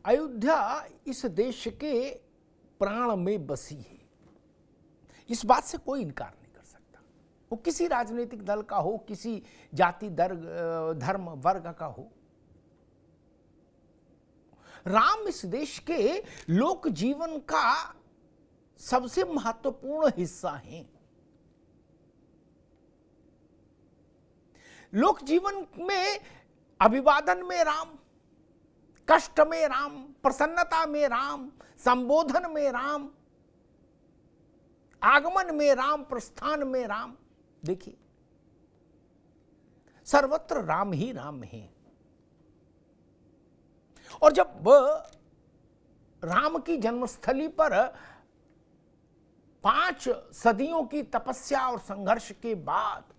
अयोध्या इस देश के प्राण में बसी है, इस बात से कोई इनकार नहीं कर सकता। वो किसी राजनीतिक दल का हो, किसी जाति धर्म वर्ग का हो। राम इस देश के लोक जीवन का सबसे महत्वपूर्ण हिस्सा हैं। लोक जीवन में अभिवादन में राम, कष्ट में राम, प्रसन्नता में राम, संबोधन में राम, आगमन में राम, प्रस्थान में राम। देखिए, सर्वत्र राम ही राम है। और जब राम की जन्मस्थली पर 5 सदियों की तपस्या और संघर्ष के बाद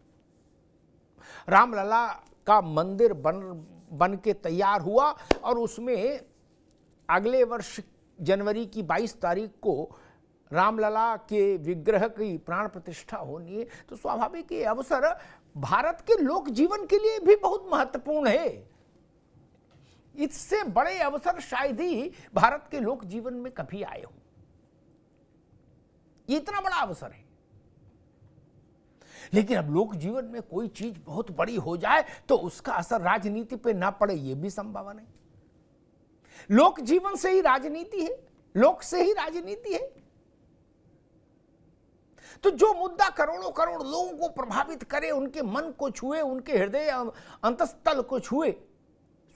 रामलला का मंदिर बन के तैयार हुआ और उसमें अगले वर्ष जनवरी की 22 तारीख को रामलला के विग्रह की प्राण प्रतिष्ठा होनी है, तो स्वाभाविक ये अवसर भारत के लोक जीवन के लिए भी बहुत महत्वपूर्ण है। इससे बड़े अवसर शायद ही भारत के लोक जीवन में कभी आए हों। ये इतना बड़ा अवसर है। लेकिन अब लोक जीवन में कोई चीज बहुत बड़ी हो जाए तो उसका असर राजनीति पे ना पड़े, यह भी संभव नहीं। लोक जीवन से ही राजनीति है, लोक से ही राजनीति है। तो जो मुद्दा करोड़ों करोड़ लोगों को प्रभावित करे, उनके मन को छुए, उनके हृदय अंतस्थल को छुए,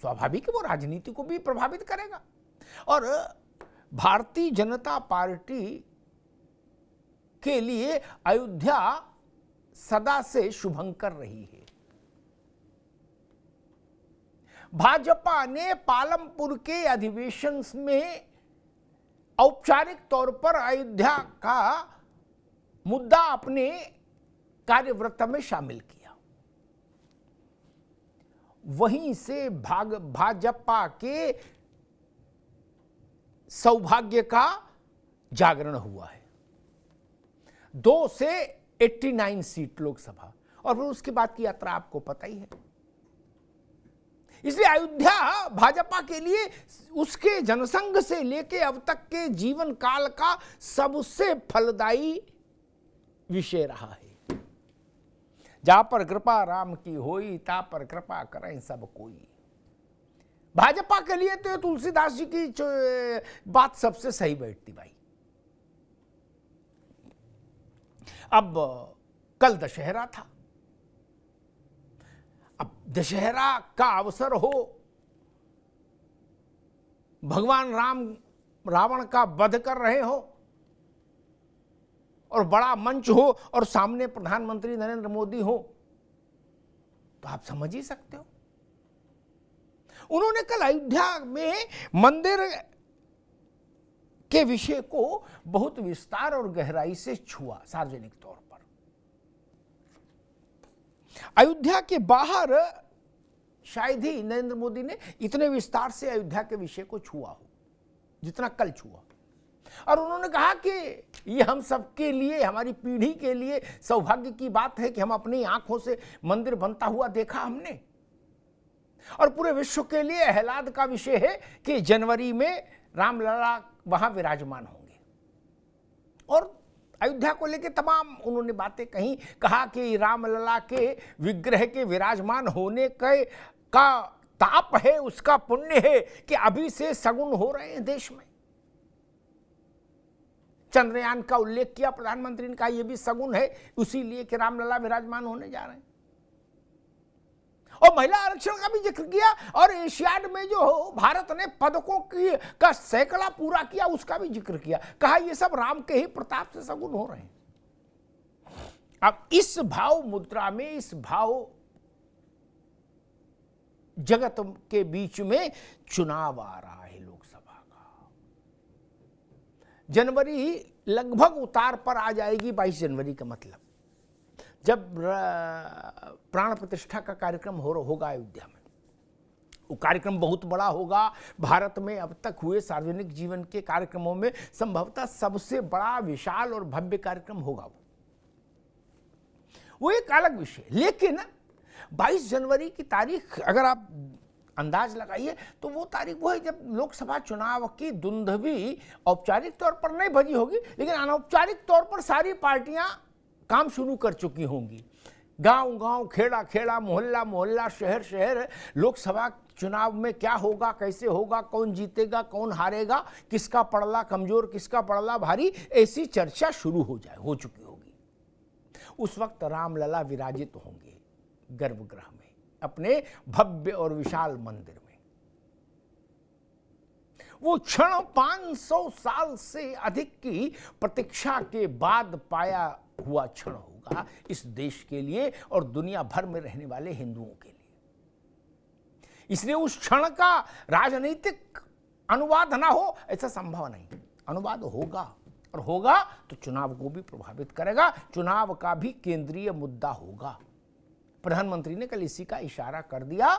स्वाभाविक है वो राजनीति को भी प्रभावित करेगा। और भारतीय जनता पार्टी के लिए अयोध्या सदा से शुभंकर रही है। भाजपा ने पालमपुर के अधिवेशन में औपचारिक तौर पर अयोध्या का मुद्दा अपने कार्यव्रत में शामिल किया। वहीं से भाजपा के सौभाग्य का जागरण हुआ है। 2 से 89 सीट लोकसभा, और फिर उसके बाद की यात्रा आपको पता ही है। इसलिए अयोध्या भाजपा के लिए उसके जनसंघ से लेके अब तक के जीवन काल का सबसे फलदायी विषय रहा है। जा पर कृपा राम की होई, ता पर कृपा करें सब कोई। भाजपा के लिए तो तुलसीदास जी की बात सबसे सही बैठती भाई। अब कल दशहरा था। अब दशहरा का अवसर हो, भगवान राम रावण का वध कर रहे हो और बड़ा मंच हो और सामने प्रधानमंत्री नरेंद्र मोदी हो, तो आप समझ ही सकते हो। उन्होंने कल अयोध्या में मंदिर के विषय को बहुत विस्तार और गहराई से छुआ सार्वजनिक तौर पर। अयोध्या के बाहर शायद ही नरेंद्र मोदी ने इतने विस्तार से अयोध्या के विषय को छुआ हो जितना कल छुआ। और उन्होंने कहा कि ये हम सबके लिए, हमारी पीढ़ी के लिए सौभाग्य की बात है कि हम अपनी आंखों से मंदिर बनता हुआ देखा हमने, और पूरे विश्व के लिए आह्लाद का विषय है कि जनवरी में रामलला वहां विराजमान होंगे। और अयोध्या को लेकर तमाम उन्होंने बातें कही। कहा कि रामलला के विग्रह के विराजमान होने का ताप है, उसका पुण्य है कि अभी से सगुन हो रहे हैं देश में। चंद्रयान का उल्लेख किया प्रधानमंत्री ने, कहा यह भी सगुन है उसी लिए कि रामलला विराजमान होने जा रहे हैं। और महिला आरक्षण का भी जिक्र किया, और एशियाड में जो भारत ने पदकों का सैकड़ा पूरा किया उसका भी जिक्र किया। कहा ये सब राम के ही प्रताप से सगुन हो रहे हैं। अब इस भाव मुद्रा में, इस भाव जगत के बीच में चुनाव आ रहा है लोकसभा का। जनवरी लगभग उतार पर आ जाएगी। 22 जनवरी का मतलब जब प्राण प्रतिष्ठा का कार्यक्रम होगा अयोध्या में, वो कार्यक्रम बहुत बड़ा होगा। भारत में अब तक हुए सार्वजनिक जीवन के कार्यक्रमों में संभवतः सबसे बड़ा, विशाल और भव्य कार्यक्रम होगा। वो एक अलग विषय। लेकिन 22 जनवरी की तारीख अगर आप अंदाज लगाइए तो वो तारीख वो है जब लोकसभा चुनाव की धुंधवी औपचारिक तौर पर नहीं भजी होगी, लेकिन अनौपचारिक तौर पर सारी पार्टियां काम शुरू कर चुकी होंगी। गांव गांव, खेड़ा खेड़ा, मोहल्ला मोहल्ला, शहर शहर, लोकसभा चुनाव में क्या होगा, कैसे होगा, कौन जीतेगा, कौन हारेगा, किसका पड़ला कमजोर, किसका पड़ला भारी, ऐसी चर्चा शुरू हो चुकी होगी। उस वक्त रामलला विराजित होंगे गर्भगृह में, अपने भव्य और विशाल मंदिर में। वो क्षण 500 साल से अधिक की प्रतीक्षा के बाद पाया हुआ क्षण होगा इस देश के लिए और दुनिया भर में रहने वाले हिंदुओं के लिए। इसलिए उस क्षण का राजनीतिक अनुवाद ना हो ऐसा संभव नहीं। अनुवाद होगा, और होगा तो चुनाव को भी प्रभावित करेगा, चुनाव का भी केंद्रीय मुद्दा होगा। प्रधानमंत्री ने कल इसी का इशारा कर दिया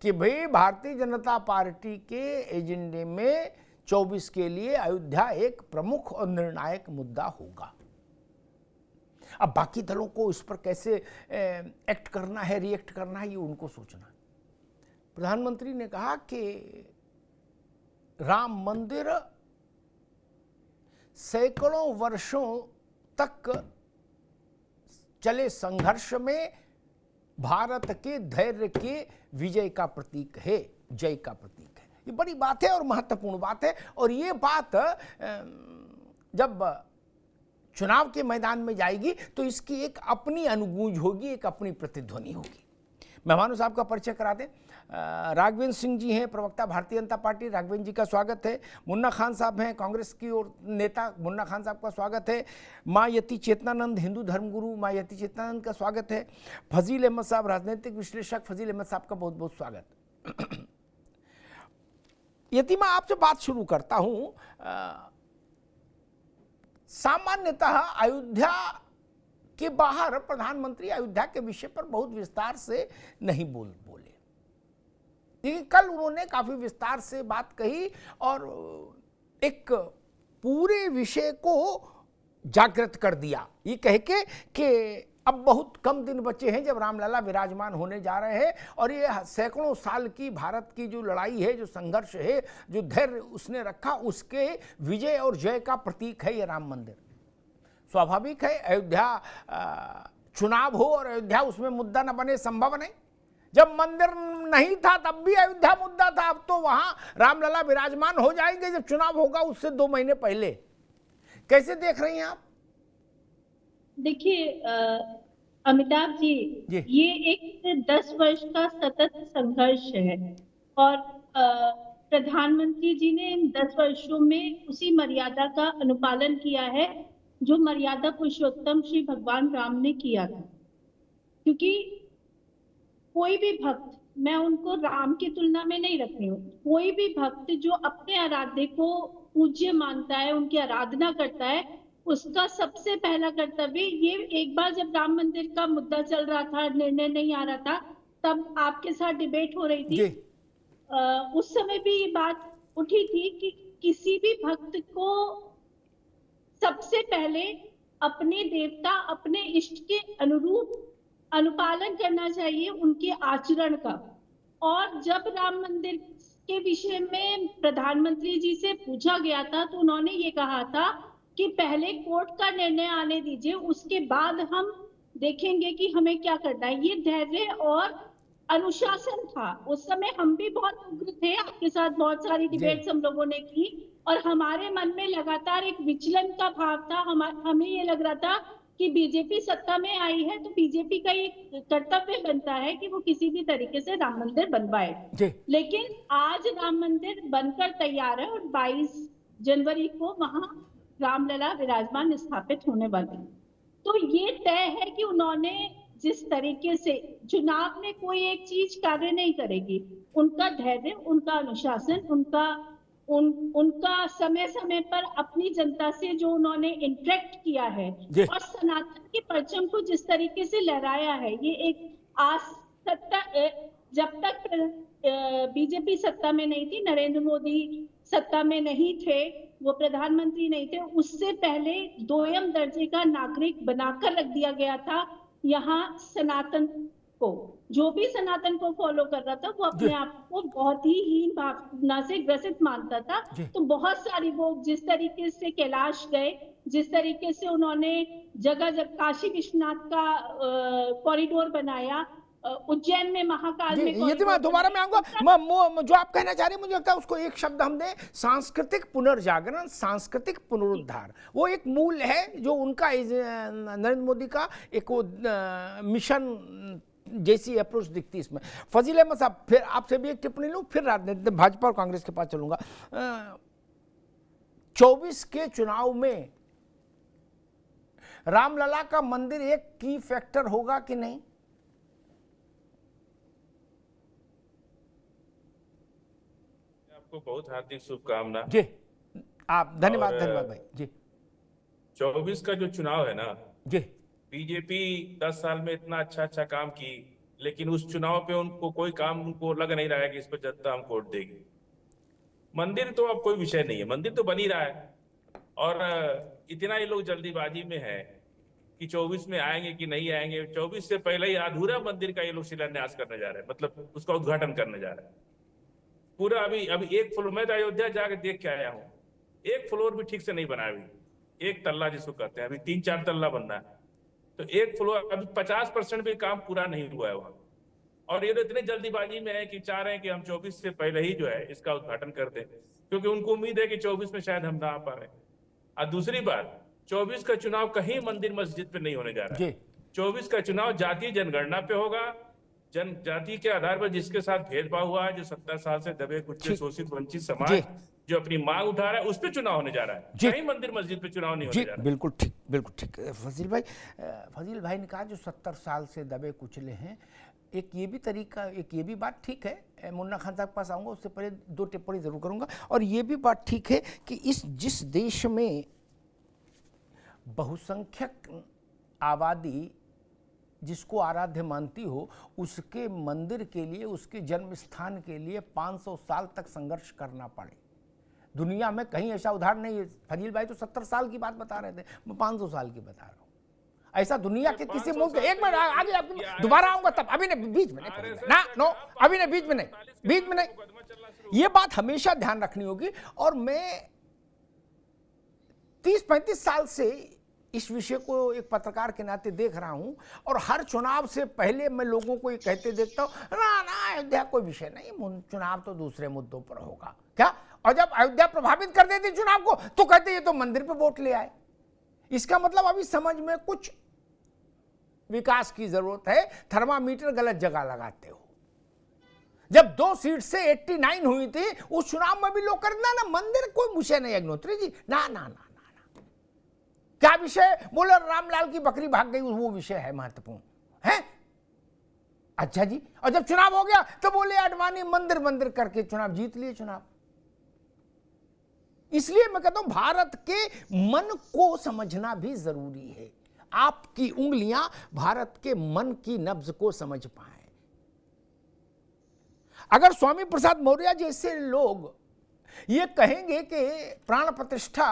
कि भाई भारतीय जनता पार्टी के एजेंडे में 24 के लिए अयोध्या एक प्रमुख और निर्णायक मुद्दा होगा। अब बाकी दलों को इस पर कैसे एक्ट करना है, रिएक्ट करना है, ये उनको सोचना है। प्रधानमंत्री ने कहा कि राम मंदिर सैकड़ों वर्षों तक चले संघर्ष में भारत के धैर्य के विजय का प्रतीक है, जय का प्रतीक है। ये बड़ी बात है और महत्वपूर्ण बात है, और ये बात जब चुनाव के मैदान में जाएगी तो इसकी एक अपनी अनुगूंज होगी, एक अपनी प्रतिध्वनि होगी। मेहमानों साहब का परिचय करा दें। राघवेंद्र सिंह जी हैं, प्रवक्ता भारतीय जनता पार्टी, राघवेंद्र जी का स्वागत है। मुन्ना खान साहब हैं, कांग्रेस की ओर नेता, मुन्ना खान साहब का स्वागत है। माँ यति चेतनानंद, हिंदू धर्मगुरु माँ यति चेतनानंद का स्वागत है। फजील अहमद साहब, राजनीतिक विश्लेषक, फजील अहमद साहब का बहुत बहुत स्वागत। यति माँ, आपसे बात शुरू करता हूँ। सामान्यतः अयोध्या के बाहर प्रधानमंत्री अयोध्या के विषय पर बहुत विस्तार से नहीं बोले, लेकिन कल उन्होंने काफी विस्तार से बात कही और एक पूरे विषय को जागृत कर दिया, ये कह के कि अब बहुत कम दिन बचे हैं जब रामलला विराजमान होने जा रहे हैं, और ये सैकड़ों साल की भारत की जो लड़ाई है, जो संघर्ष है, जो धैर्य उसने रखा, उसके विजय और जय का प्रतीक है ये राम मंदिर। स्वाभाविक है अयोध्या चुनाव हो और अयोध्या उसमें मुद्दा न बने, संभव नहीं। जब मंदिर नहीं था तब भी अयोध्या मुद्दा था, अब तो वहां रामलला विराजमान हो जाएंगे जब चुनाव होगा उससे 2 महीने पहले। कैसे देख रही हैं आप? देखिए अमिताभ जी, ये एक 10 वर्ष का सतत संघर्ष है, और प्रधानमंत्री जी ने इन 10 वर्षों में उसी मर्यादा का अनुपालन किया है जो मर्यादा पुरुषोत्तम श्री भगवान राम ने किया था। क्योंकि कोई भी भक्त, मैं उनको राम की तुलना में नहीं रख रही हूँ, कोई भी भक्त जो अपने आराध्य को पूज्य मानता है, उनकी आराधना करता है, उसका सबसे पहला कर्तव्य ये, एक बार जब राम मंदिर का मुद्दा चल रहा था, निर्णय नहीं आ रहा था, तब आपके साथ डिबेट हो रही थी, उस समय भी ये बात उठी थी कि किसी भी भक्त को सबसे पहले अपने देवता, अपने इष्ट के अनुरूप अनुपालन करना चाहिए, उनके आचरण का। और जब राम मंदिर के विषय में प्रधानमंत्री जी से पूछा गया था तो उन्होंने ये कहा था कि पहले कोर्ट का निर्णय आने दीजिए, उसके बाद हम देखेंगे कि हमें क्या करना है। ये धैर्य और अनुशासन था। उस समय हम भी बहुत उग्र थे, आपके साथ बहुत सारी डिबेट्स हम लोगों ने की, और हमारे मन में लगातार एक विचलन का भाव था। हमें ये लग रहा था कि बीजेपी सत्ता में आई है तो बीजेपी का ये कर्तव्य बनता है कि वो किसी भी तरीके से राम मंदिर बनवाए। लेकिन आज राम मंदिर बनकर तैयार है और 22 जनवरी को वहां रामलला विराजमान स्थापित होने वाले। तो ये तय है कि उन्होंने जिस तरीके से चुनाव में कोई एक चीज कार्य नहीं करेगी, उनका धैर्य, उनका अनुशासन, उनका समय समय पर अपनी जनता से जो उन्होंने इंटरेक्ट किया है और सनातन के परचम को जिस तरीके से लहराया है, ये एक सत्ता, जब तक बीजेपी सत्ता में नहीं थी, नरेंद्र मोदी सत्ता में नहीं थे, वो प्रधानमंत्री नहीं थे, उससे पहले 2म दर्जे का नागरिक बनाकर रख दिया गया था यहाँ सनातन को, जो भी सनातन को फॉलो कर रहा था वो अपने आप को बहुत ही हीन भावना से ग्रसित मानता था। तो बहुत सारी वो जिस तरीके से कैलाश गए, जिस तरीके से उन्होंने जगह जगह काशी विश्वनाथ का कॉरिडोर बनाया, उज्जैन में महाकाल में, ये तो मैं दोबारा में आऊंगा। जो आप कहना चाह रहे हैं मुझे लगता है उसको एक शब्द हम दें, सांस्कृतिक पुनर्जागरण, सांस्कृतिक पुनरुद्धार। वो एक मूल है जो उनका नरेंद्र मोदी का एक वो मिशन जैसी अप्रोच दिखती है इसमें। फजील अहमद साहब, फिर आपसे भी एक टिप्पणी लूं, फिर राजनीति भाजपा और कांग्रेस के पास चलूंगा। 24 के चुनाव में रामलला का मंदिर एक की फैक्टर होगा कि नहीं? आपको बहुत हार्दिक शुभकामना जी। आप धन्यवाद धन्यवाद भाई जी। 24 का जो चुनाव है ना जी, बीजेपी 10 साल में इतना अच्छा काम की, लेकिन उस चुनाव पे उनको कोई काम उनको लग नहीं रहा है कि इस पर जनता हम वोट देगी। मंदिर तो अब कोई विषय नहीं है, मंदिर तो बन ही रहा है। और इतना ये लोग जल्दीबाजी में है कि 24 में आएंगे कि नहीं आएंगे। 24 से पहले ही अधूरा मंदिर का ये लोग शिलान्यास करने जा रहे हैं, मतलब उसका उद्घाटन करने जा रहे हैं। पूरा अभी एक फ्लोर, मैं तो अयोध्या जाकर देख के आया हूँ, एक फ्लोर भी ठीक से नहीं बना। अभी एक तल्ला जिसको कहते हैं, अभी 3-4 तल्ला बनना है, तो एक फ्लोर अभी 50% भी काम पूरा नहीं हुआ है वहां। और ये तो इतने जल्दीबाजी में है कि चाह रहे हैं कि हम 24 से पहले ही जो है इसका उद्घाटन कर दें, क्योंकि उनको उम्मीद है कि 24 में शायद हम ना आ पा रहे। और दूसरी बात, 24 का चुनाव कहीं मंदिर मस्जिद पे नहीं होने जा रहा है। 24 का चुनाव जातीय जनगणना पे होगा। जनजाति के आधार पर जिसके साथ भेदभाव हुआ है, जो 70 साल से दबे कुचले शोषित वंचित समाज जो अपनी मांग उठा रहा है, उस पे चुनाव होने जा रहा है। कहीं मंदिर मस्जिद पे चुनाव नहीं होने जा रहा है। बिल्कुल ठीक, बिल्कुल ठीक। फजील भाई ने कहा जो 70 साल से दबे कुचले हैं, एक ये भी तरीका, एक ये भी बात ठीक है। मुन्ना खान साहब के पास आऊँगा, उससे पहले 2 टिप्पणी जरूर करूँगा। और ये भी बात ठीक है कि जिस देश में बहुसंख्यक आबादी जिसको आराध्य मानती हो, उसके मंदिर के लिए, उसके जन्म स्थान के लिए 500 साल तक संघर्ष करना पड़े। दुनिया में कहीं ऐसा उदाहरण नहीं है। फजील भाई तो 70 साल की बात बता रहे थे, मैं 500 साल की बता रहा हूँ। ऐसा दुनिया के किसी मुल्क, एक मिनट आगे आपको दोबारा आऊंगा तब, अभी नहीं, बीच में नहीं ना, नो अभी नहीं, बीच में नहीं। ये बात हमेशा ध्यान रखनी होगी। और मैं 30-35 साल से इस विषय को एक पत्रकार के नाते देख रहा हूं, और हर चुनाव से पहले मैं लोगों को ये कहते देखता हूं, ना अयोध्या कोई विषय नहीं, चुनाव तो दूसरे मुद्दों पर होगा क्या। और जब अयोध्या प्रभावित कर देती चुनाव को तो कहते ये तो मंदिर पे वोट ले आए। इसका मतलब अभी समझ में कुछ विकास की जरूरत है। थर्मामीटर गलत जगह लगाते हो। जब 2 सीट से 89 हुई थी उस चुनाव में भी लोग करना ना मंदिर कोई विषय नहीं। अग्निहोत्री जी ना ना ना क्या विषय बोले, रामलाल की बकरी भाग गई, वो विषय है महत्वपूर्ण है। अच्छा जी, और जब चुनाव हो गया तो बोले आडवाणी मंदिर करके चुनाव जीत लिए चुनाव। इसलिए मैं कहता हूं भारत के मन को समझना भी जरूरी है। आपकी उंगलियां भारत के मन की नब्ज को समझ पाए। अगर स्वामी प्रसाद मौर्य जैसे लोग ये कहेंगे कि प्राण प्रतिष्ठा,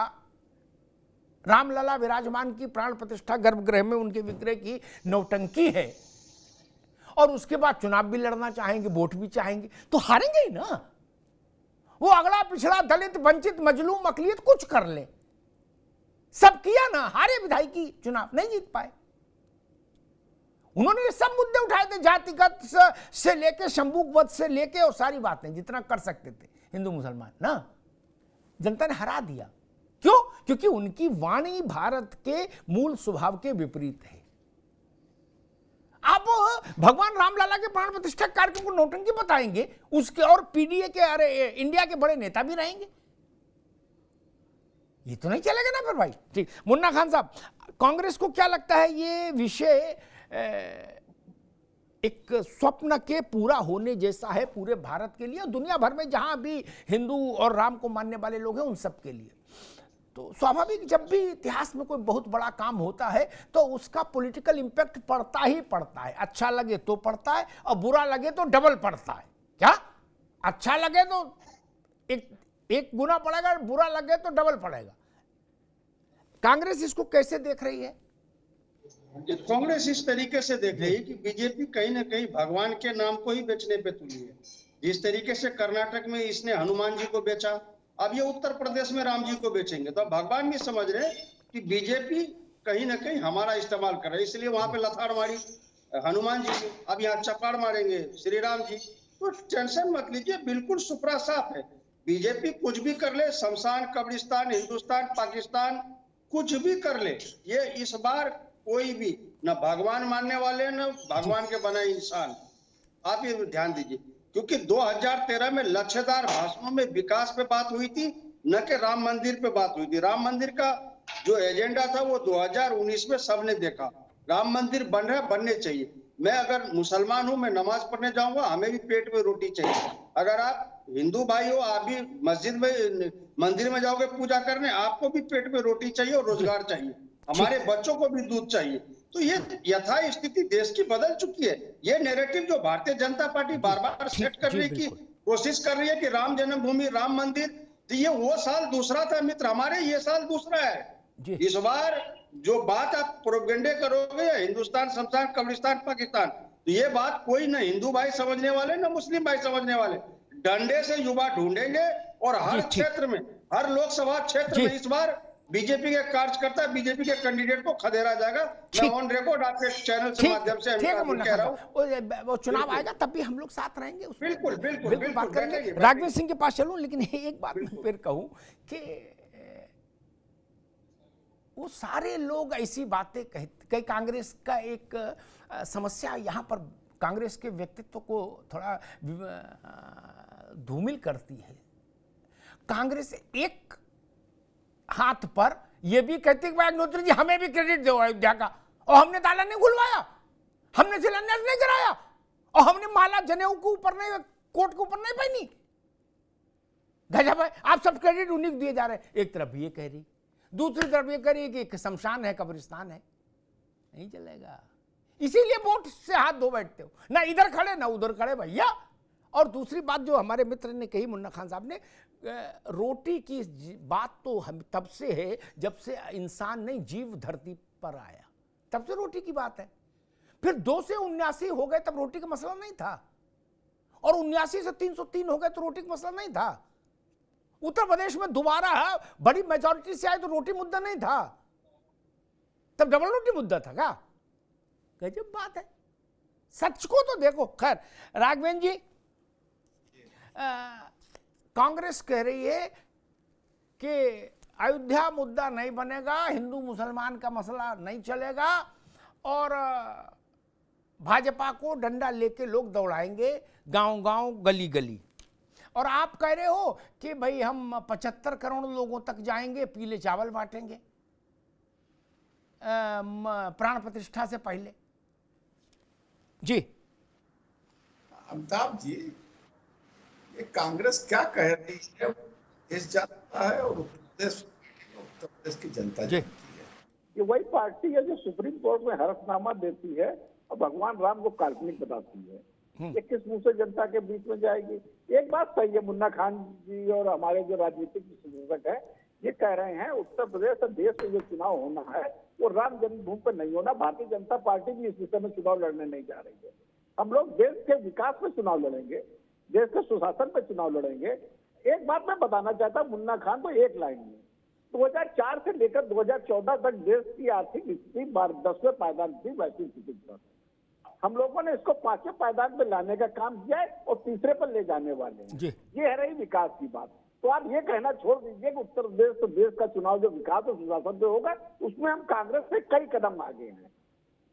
रामलला विराजमान की प्राण प्रतिष्ठा गर्भगृह में उनके विग्रह की नौटंकी है, और उसके बाद चुनाव भी लड़ना चाहेंगे, वोट भी चाहेंगे, तो हारेंगे ही ना। वो अगला पिछड़ा दलित वंचित मजलूम अकलियत कुछ कर ले, सब किया ना, हारे विधायकी चुनाव, नहीं जीत पाए। उन्होंने ये सब मुद्दे उठाए थे, जातिगत से लेके शंभुवध से लेके, और सारी बातें जितना कर सकते थे हिंदू मुसलमान ना, जनता ने हरा दिया। क्यों? क्योंकि उनकी वाणी भारत के मूल स्वभाव के विपरीत है। आप भगवान रामलला के प्राण प्रतिष्ठा कार्यक्रम को नौटंकी बताएंगे, उसके और पीडीए के, अरे इंडिया के बड़े नेता भी रहेंगे, ये तो नहीं चलेगा ना फिर भाई। ठीक, मुन्ना खान साहब, कांग्रेस को क्या लगता है ये विषय एक स्वप्न के पूरा होने जैसा है पूरे भारत के लिए, दुनिया भर में जहां भी हिंदू और राम को मानने वाले लोग हैं उन सब के लिए। तो स्वाभाविक, जब भी इतिहास में कोई बहुत बड़ा काम होता है तो उसका पॉलिटिकल इंपैक्ट पड़ता ही पड़ता है। अच्छा लगे तो पड़ता है, और बुरा लगे तो डबल पड़ता है। क्या? अच्छा लगे तो एक गुना पड़ेगा, बुरा लगे तो डबल पड़ेगा। कांग्रेस इसको कैसे देख रही है? कांग्रेस इस तरीके से देख रही है कि बीजेपी कहीं ना कहीं भगवान के नाम को ही बेचने पे तुली है। जिस तरीके से कर्नाटक में इसने हनुमान जी को बेचा, अब ये उत्तर प्रदेश में राम जी को बेचेंगे, तो भगवान भी समझ रहे हैं कि बीजेपी कहीं ना कहीं हमारा इस्तेमाल कर रहे हैं, इसलिए वहां पे लथाड़ मारी हनुमान जी की, अब यहाँ चपाड़ मारेंगे श्री राम जी। तो टेंशन मत लीजिए, बिल्कुल सुपरा साफ है। बीजेपी कुछ भी कर ले, शमशान कब्रिस्तान हिंदुस्तान पाकिस्तान कुछ भी कर ले, ये इस बार कोई भी न भगवान मानने वाले न भगवान के बनाए इंसान। आप ये ध्यान दीजिए, क्योंकि 2013 में लच्छेदार भाषणों में विकास पे बात हुई थी, न कि राम मंदिर पे बात हुई थी। राम मंदिर का जो एजेंडा था वो 2019 में सबने देखा। राम मंदिर बन रहा है, बनने चाहिए। मैं अगर मुसलमान हूं, मैं नमाज पढ़ने जाऊंगा, हमें भी पेट में रोटी चाहिए। अगर आप हिंदू भाई हो, आप भी मस्जिद में मंदिर में जाओगे पूजा करने, आपको भी पेट में रोटी चाहिए और रोजगार चाहिए। हमारे बच्चों को भी दूध चाहिए। तो ये यथा स्थिति देश की बदल चुकी है। ये नैरेटिव जो भारतीय जनता पार्टी बार बार सेट करने की कोशिश कर रही है कि राम जन्मभूमि राम मंदिर, तो ये वो साल दूसरा था मित्र हमारे, ये साल दूसरा है। इस बार जो बात आप प्रोपेगेंडे करोगे या हिंदुस्तान शमशान कब्रिस्तान पाकिस्तान, तो ये बात कोई न हिंदू भाई समझने वाले न मुस्लिम भाई समझने वाले। डंडे से युवा ढूंढेंगे और हर क्षेत्र में, हर लोकसभा क्षेत्र में इस बार बीजेपी के कार्यकर्ता बीजेपी के कैंडिडेट को खदेड़ा जाएगा। मैं ऑन रिकॉर्ड आपके चैनल से माध्यम से कह रहा हूं, वो चुनाव आएगा तब भी हम लोग साथ रहेंगे, बिल्कुल बिल्कुल बिल्कुल बात करेंगे। राघवेंद्र सिंह के पास चलूं, लेकिन एक बात मैं फिर कहूं कि वो सारे लोग ऐसी बातें कहते, कई कांग्रेस का एक समस्या यहाँ पर कांग्रेस के व्यक्तित्व को थोड़ा धूमिल करती है। कांग्रेस एक हाथ पर यह भी कहती है कि अग्निहोत्री जी हमें भी क्रेडिट दो अयोध्या का, और हमने ताला नहीं खुलवाया, हमने शिलान्यास नहीं कराया, और हमने माला जनेऊ के ऊपर नहीं, कोट के ऊपर नहीं पहनी। गजब है, आप सब क्रेडिट उन्हीं को दिए जा रहे हैं। एक तरफ ये कह रही, दूसरी तरफ ये कह रही कि एक शमशान है कब्रिस्तान है, नहीं चलेगा। इसीलिए वोट से हाथ धो बैठते हो, ना इधर खड़े ना उधर खड़े भैया। और दूसरी बात जो हमारे मित्र ने कही, मुन्ना खान साहब ने, रोटी की बात तो हम तब से है जब से इंसान नहीं जीव धरती पर आया, तब से रोटी की बात है। फिर 2 से 79 हो गए तब रोटी का मसला नहीं था, और 79 से 303 हो गए तो रोटी का मसला नहीं था। उत्तर प्रदेश में दोबारा बड़ी मेजॉरिटी से आए तो रोटी मुद्दा नहीं था, तब डबल रोटी मुद्दा था क्या? गजब बात है, सच को तो देखो। खैर राघवेंद्र जी, कांग्रेस कह रही है कि अयोध्या मुद्दा नहीं बनेगा, हिंदू मुसलमान का मसला नहीं चलेगा, और भाजपा को डंडा लेके लोग दौड़ाएंगे गांव गांव गली गली। और आप कह रहे हो कि भाई हम 75 करोड़ लोगों तक जाएंगे, पीले चावल बांटेंगे प्राण प्रतिष्ठा से पहले। जी अमिताभ जी, ये कांग्रेस क्या कह रही है देश जानता है और उत्तर प्रदेश की जनता जानती है। ये वही पार्टी है जो सुप्रीम कोर्ट में हलफनामा देती है और भगवान राम को काल्पनिक बताती है। ये किस मुंह से जनता के बीच में जाएगी? एक बात सही है, मुन्ना खान जी और हमारे जो राजनीतिक विश्लेषक है ये कह रहे हैं उत्तर प्रदेश और देश में जो चुनाव होना है वो राम जन्मभूमि पर नहीं होना। भारतीय जनता पार्टी भी इस विषय में चुनाव लड़ने नहीं जा रही है। हम लोग देश के विकास पे चुनाव लड़ेंगे, देश के सुशासन पे चुनाव लड़ेंगे। एक बात मैं बताना चाहता हूँ मुन्ना खान को एक लाइन में, 2004 से लेकर 2014 तक देश की आर्थिक स्थिति 10वें पायदान थी वैश्विक स्थिति पर। हम लोगों ने इसको 5वें पायदान पे लाने का काम किया है और तीसरे पर ले जाने वाले हैं। ये है रही विकास की बात। तो आप ये कहना छोड़ दीजिए कि उत्तर प्रदेश तो देश का चुनाव जो विकास और सुशासन पे होगा उसमें हम कांग्रेस से कई कदम आगे हैं।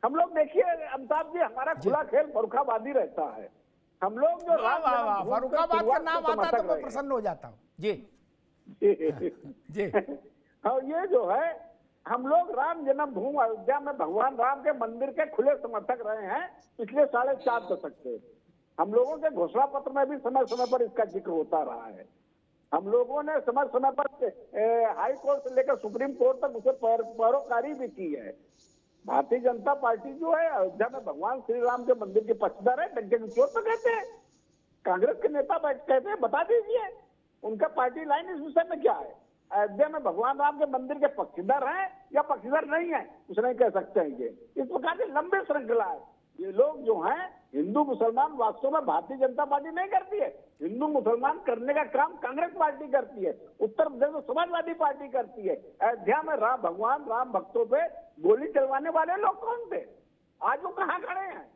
हम लोग देखिए अमिताभ जी, हमारा खुला खेल फर्रुखाबादी रहता है। हम लोग जो फर्रुखाबाद का नाम आता है तो मैं प्रसन्न हो जाता हूँ। जी जी और ये जो है हम लोग राम जन्मभूमि अयोध्या में भगवान राम के मंदिर के खुले समर्थक रहे हैं पिछले 4.5 दशक से। हम लोगों के घोषणा पत्र में भी समय समय पर इसका जिक्र होता रहा है। हम लोगों ने समय समय पर हाई कोर्ट से लेकर सुप्रीम कोर्ट तक उसे पैरोकारी भी की है। भारतीय जनता पार्टी जो है अयोध्या में भगवान श्री राम के मंदिर के पक्षधर है, डंके की चोट तो कहते हैं। कांग्रेस के नेता कहते हैं, बता दीजिए उनका पार्टी लाइन इस विषय में क्या है। अयोध्या में भगवान राम के मंदिर के पक्षधर हैं या पक्षधर नहीं है, कुछ नहीं कह सकते हैं। ये इस प्रकार की लंबी श्रृंखला है। ये लोग जो हैं हिंदू मुसलमान वास्तव में भारतीय जनता पार्टी नहीं करती है। हिंदू मुसलमान करने का काम कांग्रेस पार्टी करती है, उत्तर प्रदेश में समाजवादी पार्टी करती है। अयोध्या में भगवान राम भक्तों पे गोली चलवाने वाले लोग कौन थे? आज वो कहाँ खड़े हैं?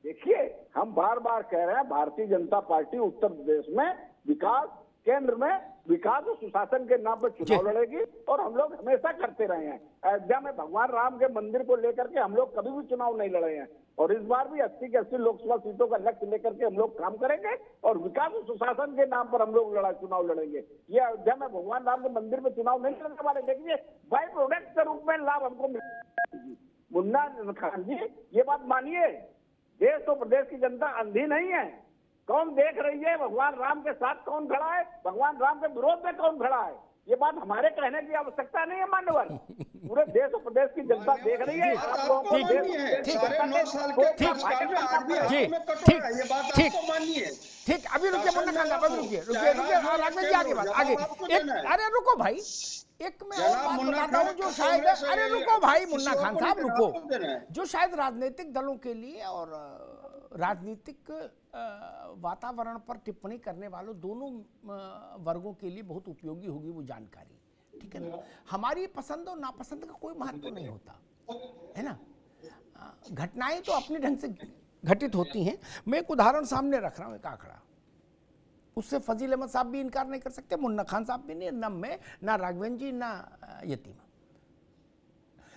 देखिए, हम बार बार कह रहे हैं भारतीय जनता पार्टी उत्तर प्रदेश में विकास, केंद्र में विकास और सुशासन के नाम पर चुनाव लड़ेगी और हम लोग हमेशा करते रहे हैं। अयोध्या में भगवान राम के मंदिर को लेकर के हम लोग कभी भी चुनाव नहीं लड़े हैं और इस बार भी 80 की 80 लोकसभा सीटों का लक्ष्य लेकर के हम लोग काम करेंगे और विकास और सुशासन के नाम पर हम लोग चुनाव लड़ेंगे। ये अयोध्या में भगवान राम के मंदिर में चुनाव नहीं लड़ने वाले। देखिए, बाई प्रोडक्ट के रूप में लाभ हमको मिलेगा। मुन्ना खान जी, ये बात मानिए, देश तो प्रदेश की जनता अंधी नहीं है। कौन देख रही है भगवान राम के साथ कौन खड़ा है, भगवान राम के विरोध में कौन खड़ा है? ये बात हमारे कहने की आवश्यकता नहीं है मान्यवर। पूरे देश और प्रदेश की जनता देख रही है। आप लोगों को ठीक, अभी रुकिए मुन्ना खान साहब, रुकिए राघवेंद्र जी, आगे बात आगे। अरे रुको भाई, एक मैं और बात बताता हूँ जो शायद, अरे रुको भाई मुन्ना खान साहब रुको, जो शायद राजनीतिक दलों के लिए और राजनीतिक वातावरण पर टिप्पणी करने वालों दोनों वर्गों के लिए बहुत उपयोगी होगी वो जानकारी, ठीक है ना। हमारी पसंद और नापसंद का कोई महत्व नहीं होता है ना। घटनाएं तो अपने ढंग से घटित होती हैं। मैं एक उदाहरण सामने रख रहा हूँ, एक आंकड़ा, उससे फजील अहमद साहब भी इनकार नहीं कर सकते, मुन्ना खान साहब भी नहीं, न मैं, ना राघवेंद्र जी, ना यतीमा।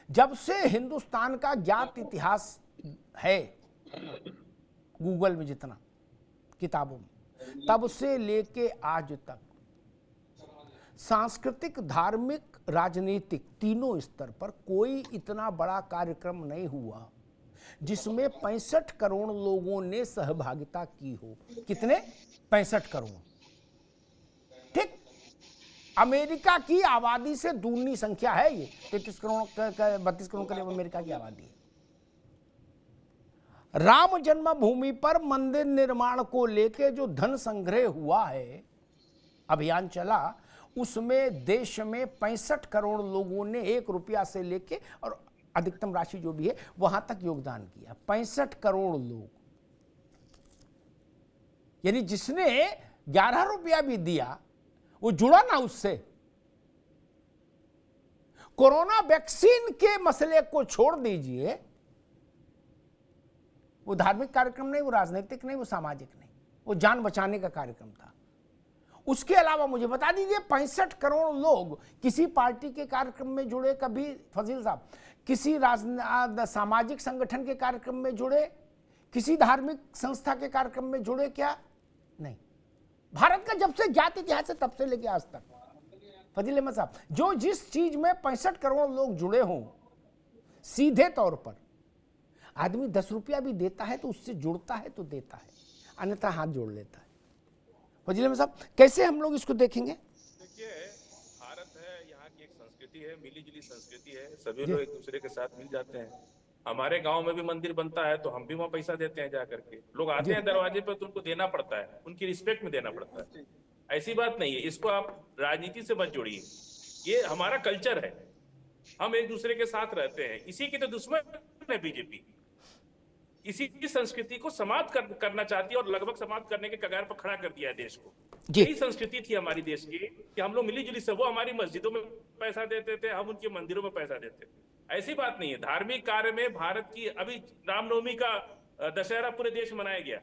जब से हिंदुस्तान का ज्ञात इतिहास है गूगल में, जितना किताबों में, तब से लेके आज तक सांस्कृतिक, धार्मिक, राजनीतिक तीनों स्तर पर कोई इतना बड़ा कार्यक्रम नहीं हुआ जिसमें 65 करोड़ लोगों ने सहभागिता की हो। कितने? 65 करोड़। ठीक, अमेरिका की आबादी से दूनी संख्या है ये। 33 करोड़ 32 करोड़ करीब अमेरिका की आबादी है। राम जन्मभूमि पर मंदिर निर्माण को लेके जो धन संग्रह हुआ है, अभियान चला, उसमें देश में 65 करोड़ लोगों ने 1 रुपया से लेके और अधिकतम राशि जो भी है वहां तक योगदान किया। 65 करोड़ लोग, यानी जिसने 11 रुपया भी दिया वो जुड़ा ना उससे। कोरोना वैक्सीन के मसले को छोड़ दीजिए, वो धार्मिक कार्यक्रम नहीं, वो राजनीतिक नहीं, वो सामाजिक नहीं, वो जान बचाने का कार्यक्रम था। उसके अलावा मुझे बता दीजिए 65 करोड़ लोग किसी पार्टी के कार्यक्रम में जुड़े, कभी फजील साहब किसी सामाजिक संगठन के कार्यक्रम में जुड़े, किसी धार्मिक संस्था के कार्यक्रम में जुड़े क्या? नहीं। भारत का जब से ज्ञात इतिहास है तब से लेके आज तक, फजील अहमद साहब, जो जिस चीज में 65 करोड़ लोग जुड़े हों, सीधे तौर पर आदमी 10 रुपया भी देता है तो उससे जुड़ता है तो देता है, अन्यथा हाथ जोड़ लेता है। फजील अहमद साहब, कैसे हम लोग इसको देखेंगे? देखिए, भारत है, यहाँ की एक संस्कृति है, मिली जुली संस्कृति है, सभी लोग एक दूसरे के साथ मिल जाते हैं। हमारे गांव में भी मंदिर बनता है तो हम भी वहाँ पैसा देते हैं, जा करके लोग आते हैं दरवाजे पर तो उनको देना पड़ता है, उनकी रिस्पेक्ट में देना पड़ता है। ऐसी बात नहीं है, इसको आप राजनीति से मत जोड़िए, ये हमारा कल्चर है, हम एक दूसरे के साथ रहते हैं। इसी की तो दुश्मन है बीजेपी, इसी की संस्कृति को समाप्त करना चाहती है और लगभग समाप्त करने के कगार पर खड़ा कर दिया है देश को। यही संस्कृति थी हमारी देश की कि हम लोग मिली जुली से, वो हमारी मस्जिदों में पैसा देते थे, हम उनके मंदिरों में पैसा देते थे। ऐसी बात नहीं है। धार्मिक कार्य में भारत की, अभी रामनवमी का दशहरा पूरे देश मनाया गया,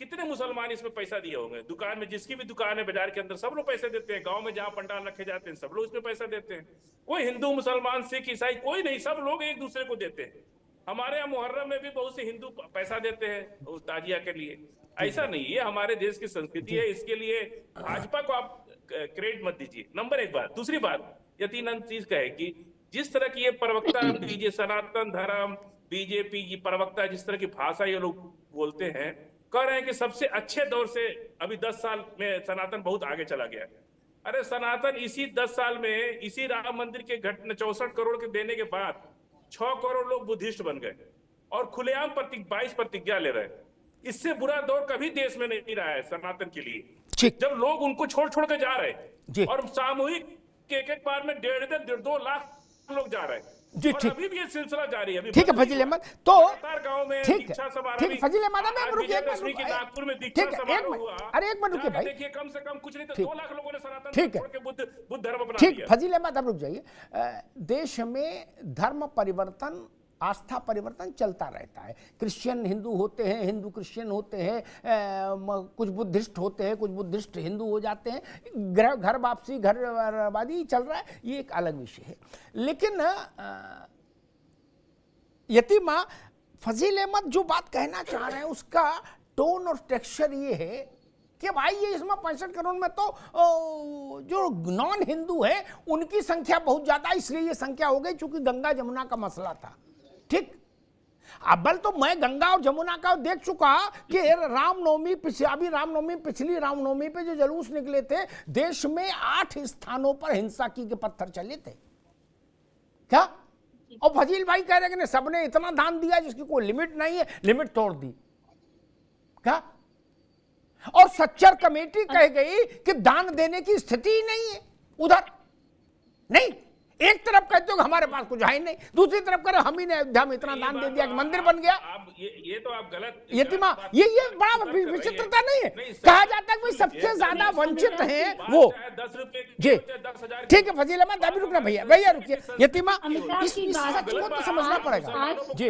कितने मुसलमान इसमें पैसा दिए होंगे? दुकान में, जिसकी भी दुकान है बाजार के अंदर, सब लोग पैसे देते हैं। गांव में जहां पंडाल रखे जाते हैं सब लोग इसमें पैसा देते हैं। कोई हिंदू, मुसलमान, सिख, ईसाई कोई नहीं, सब लोग एक दूसरे को देते हैं। हमारे यहाँ मुहर्रम में भी बहुत से हिंदू पैसा देते हैं ताजिया के लिए। ऐसा नहीं, ये हमारे देश की संस्कृति है, इसके लिए भाजपा को आप क्रेडिट मत दीजिए, नंबर 1 बात। दूसरी बात, यकीनन चीज का है कि जिस तरह की ये प्रवक्ता बीजे सनातन धर्म, बीजेपी की प्रवक्ता, जिस तरह की भाषा ये लोग बोलते हैं, कह रहे हैं कि सबसे अच्छे दौर से अभी 10 साल में सनातन बहुत आगे चला गया। अरे सनातन इसी 10 साल में, इसी राम मंदिर के घटना 64 करोड़ के देने के बाद 6 करोड़ लोग बुद्धिस्ट बन गए और खुलेआम 22 प्रतिज्ञा ले रहे हैं। इससे बुरा दौर कभी देश में नहीं रहा है सनातन के लिए, जब लोग उनको छोड़ छोड़ के जा रहे हैं और सामूहिक कि एक बार में 1.5 लाख लोग जा रहे हैं जी, और ठीक। अभी भी ये सिलसिला जारी है। अभी ठीक है फजील अहमद, तो गांव में ठीक दीक्षा है, समारोह ठीक है फजील अहमद, आज रुकिए एक विजयदशमी की मिनट, नागपुर में दीक्षा ठीक है, एक समारोह मिनट, हुआ। अरे एक मिनट रुकिए जाके भाई, देखिए कम से कम कुछ नहीं तो ठीक। 2 लाख लोगों ने सनातन ठीक धर्म है। छोड़ के बुद्ध धर्म अपना ठीक लिया। फजील अहमद, अब रुक जाइए। देश में धर्म परिवर्तन, आस्था परिवर्तन चलता रहता है। क्रिश्चियन हिंदू होते हैं, हिंदू क्रिश्चियन होते हैं, कुछ बुद्धिस्ट होते हैं, कुछ बुद्धिस्ट हिंदू हो जाते हैं, घर वापसी घरवादी चल रहा है, ये एक अलग विषय है। लेकिन यतीमा फजील अहमद जो बात कहना चाह रहे हैं उसका टोन और टेक्सचर ये है कि भाई ये इसमें 65 करोड़ में तो जो नॉन हिंदू है उनकी संख्या बहुत ज्यादा, इसलिए ये संख्या हो गई चूंकि गंगा जमुना का मसला था। ठीक, अव्वल तो मैं गंगा और जमुना का देख चुका कि रामनवमी, अभी रामनवमी, पिछली रामनवमी पे जो जुलूस निकले थे, देश में 8 स्थानों पर हिंसा की के पत्थर चले थे। क्या? और फजील भाई कह रहे हैं कि सबने इतना दान दिया जिसकी कोई लिमिट नहीं है, लिमिट तोड़ दी। क्या? और सच्चर कमेटी कह गई कि दान देने की स्थिति ही नहीं है उधर। नहीं, एक तरफ कहते हो कि हमारे पास कुछ है नहीं, दूसरी तरफ कह रहे हम ही ने अयोध्या में इतना दान दे दिया कि मंदिर बन गया। ये तो आप गलत यतीमा, ये बड़ा विचित्रता नहीं है? कहा जाता है कि सबसे ज्यादा वंचित हैं वो। 10 रुपए जी, ठीक है फजील अहमद, अभी रुकना भैया, भैया रुकिए। यतीमा, इस सच को तो समझना पड़ेगा। जी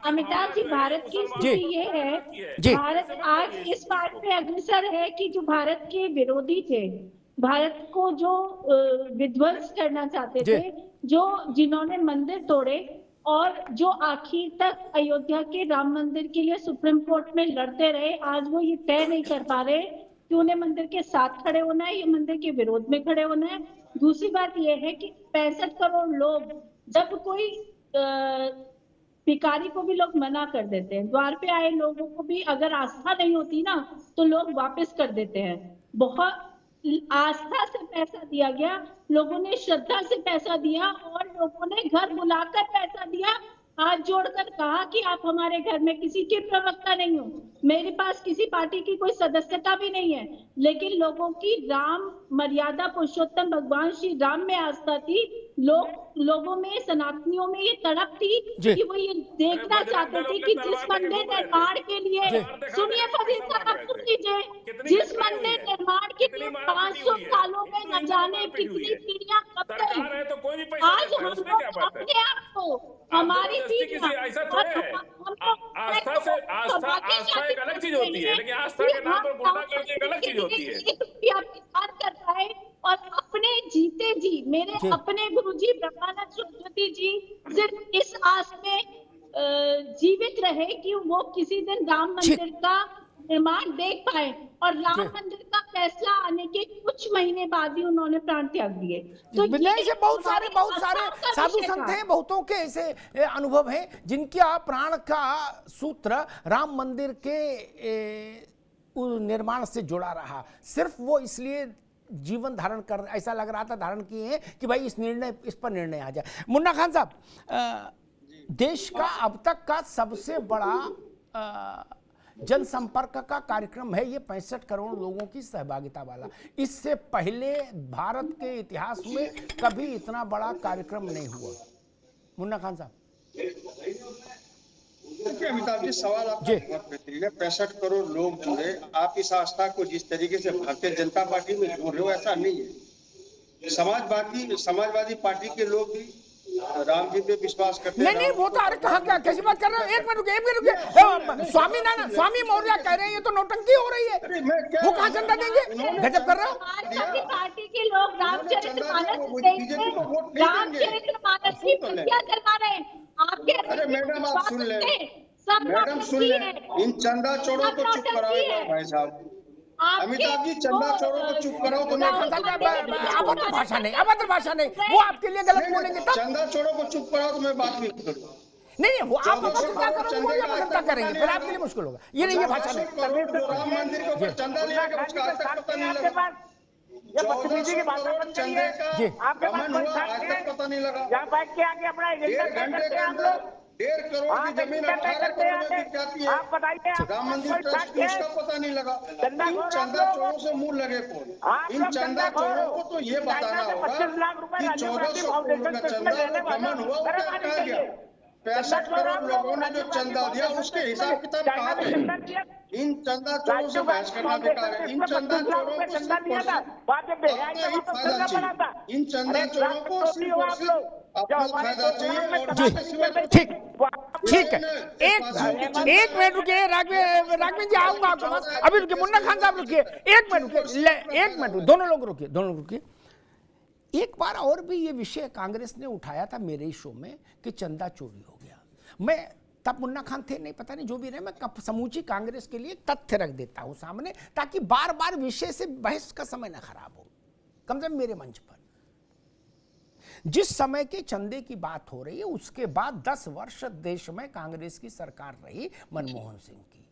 अमिताभ जी, भारत की स्थिति ये है, जी, भारत आज इस बात पे अग्रसर है कि जो भारत के विरोधी थे, भारत को जो विध्वंस करना चाहते थे, जिन्होंने मंदिर तोड़े और जो आखिर तक अयोध्या के राम मंदिर के लिए सुप्रीम कोर्ट में लड़ते रहे, आज वो ये तय नहीं कर पा रहे कि उन्हें मंदिर के साथ खड़े होना है या मंदिर के विरोध में खड़े होना है। दूसरी बात यह है कि 65 करोड़ लोग, जब कोई भिखारी को भी लोग मना कर देते हैं, द्वार पे आए लोगों को भी अगर आस्था नहीं होती ना तो लोग वापस कर देते हैं। बहुत आस्था से पैसा दिया गया, लोगों ने श्रद्धा से पैसा दिया और लोगों ने घर बुलाकर पैसा दिया, हाथ जोड़कर कहा कि आप हमारे घर में किसी के प्रवक्ता नहीं हो, मेरे पास किसी पार्टी की कोई सदस्यता भी नहीं है, लेकिन लोगों की राम मर्यादा पुरुषोत्तम भगवान श्री राम में आस्था थी। लोगों में, सनातनियों में ये तड़प थी कि वो ये देखना चाहते थे कि जिस मंदिर निर्माण के लिए, सुनिए फजील साहब, सुन लीजिए, जिस मंदिर निर्माण के लिए 500 सालों में न जाने कितनी पीढ़ियां कब गई, आज हम लोग अपने आप को, हमारी आस्था एक अलग चीज होती है, लेकिन आस्था के नाम पर गुंडागर्दी एक अलग चीज होती है। कर रहा है और अपने जीते जी, मेरे अपने गुरुजी ब्रह्मानंद सरस्वती जी सिर्फ इस आस में जीवित रहे कि वो किसी दिन राम मंदिर का निर्माण देख पाए, और राम मंदिर का फैसला आने के कुछ महीने बाद ही उन्होंने प्राण त्याग दिए। तो ये बहुत सारे साधु संत हैं, बहुतों के ऐसे अनुभव हैं जिनका प्राण का सूत्र राम मंदिर के निर्माण से जुड़ा रहा, सिर्फ वो इसलिए जीवन धारण कर, ऐसा लग रहा था धारण किए हैं कि भाई इस पर निर्णय आ जाए। मुन्ना खान साहब, देश का अब तक का सबसे बड़ा जनसंपर्क का कार्यक्रम है ये, 65 करोड़ लोगों की सहभागिता वाला। इससे पहले भारत के इतिहास में कभी इतना बड़ा कार्यक्रम नहीं हुआ। मुन्ना खान साहब। अमिताभ जी, सवाल आपका बहुत बेहतरीन है। 65 करोड़ लोग जुड़े, आप इस आस्था को जिस तरीके से भारतीय जनता पार्टी में जोड़ रहे हो, ऐसा नहीं है। समाजवादी पार्टी के लोग भी राम जी पे विश्वास करते हैं। नहीं, वो तो अरे कहाँ क्या कैसी बात कर रहे हो? एक मिनट रुकिए। स्वामी मौर्य कह रहे हैं ये तो नौटंकी हो रही है, वो कहाँ चंदा देंगे? गजब कर रहे हो। पार्टी के लोग रामचरितमानस की पूजा करवा रहे हैं। अरे मैडम आप सुन ले, मैडम सुन ले, इन चंदा चोरों को चुप कराओ भाई साहब। अमिताभ जी, चंदा चोरों को चुप कराओ तो अभद्र भाषा नहीं, वो आपके लिए गलत बोलेंगे तब। चंदा चोरों को चुप कराओ तो मैं बात नहीं करूँ। नहीं, वो आप अभद्रता करोगे, वो अभद्रता करेंगे, फिर आपके लिए मुश्किल होगा। ये नहीं, ये भाषा नहीं। राम मंदिर के ऊपर चंदा लिया गया, उसका आज तक पता नहीं लगा। 1400 करोड़ चंदे का गमन हुआ, आज तक पता नहीं लगा। 1.5 घंटे के अंदर 1.5 करोड़ की जमीन 18 करोड़ में बिक जाती है। आप बताइए, राम मंदिर ट्रस्ट को इसका पता नहीं लगा। इन चंदा चोरों से मुंह लगे कौन? इन चंदा चोरों को तो ये बताना होगा कि 1400 करोड़ का चंदा गमन हुआ, वो क्या कहा गया? 65 करोड़ लोगों ने जो चंदा दिया उसके हिसाब किताब कहा गया? इन चंदा चोरों से बहस करना बेकार है। इन चंदा चोरों को सिर्फ अपना ही फायदा चाहिए। इन चंदा चोरों को सिर्फ और सिर्फ अपना फायदा चाहिए और ठीक ठीक है। एक मिनट रुकिए राघवेंद्र जी, आऊंगा आपके पास। अभी रुकिए, मुन्ना खान साहब रुकिए, एक मिनट रुकिए, एक मिनट, दोनों लोग रुकिए। एक बार और भी ये विषय कांग्रेस ने उठाया था मेरे ही शो में कि चंदा चोरी हो गया। मैं तब मुन्ना खान थे नहीं, पता नहीं, जो भी रहे, मैं समूची कांग्रेस के लिए तथ्य रख देता हूं सामने, ताकि बार बार विषय से बहस का समय ना खराब हो, कम से कम मेरे मंच पर। जिस समय के चंदे की बात हो रही है, उसके बाद 10 वर्ष देश में कांग्रेस की सरकार रही मनमोहन सिंह की।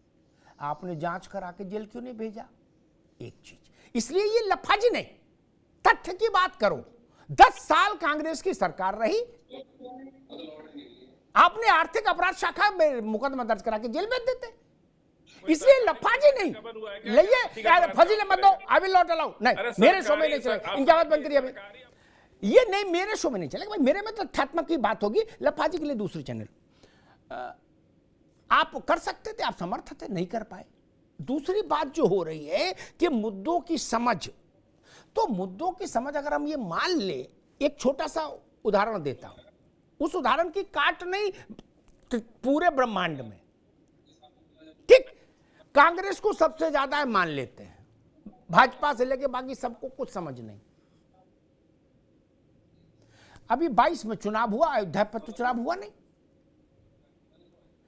आपने जांच करा के जेल क्यों नहीं भेजा? एक चीज, इसलिए ये लफाजी नहीं, तथ्य की बात करो। 10 साल कांग्रेस की सरकार रही, आपने आर्थिक अपराध शाखा में मुकदमा दर्ज करा के जेल भेज देते। इसलिए लफाजी नहीं लइए, फजीले मत दो, आई विल नॉट अलाउ। नहीं, मेरे शो में नहीं चलेगा, इनकी आवाज बंद करिए। ये नहीं, मेरे शो में नहीं चलेगा भाई, मेरे में तो तथ्यात्मक की बात होगी। लफाजी के लिए दूसरी चैनल आप कर सकते थे, आप समर्थ थे, नहीं कर पाए। दूसरी बात जो हो रही है कि मुद्दों की समझ, तो मुद्दों की समझ अगर हम ये मान ले, एक छोटा सा उदाहरण देता हूं, उस उदाहरण की काट नहीं पूरे ब्रह्मांड में, ठीक, कांग्रेस को सबसे ज्यादा मान लेते हैं, भाजपा से लेके बाकी सबको कुछ समझ नहीं। अभी 22 में चुनाव हुआ, अयोध्या पर तो चुनाव हुआ नहीं,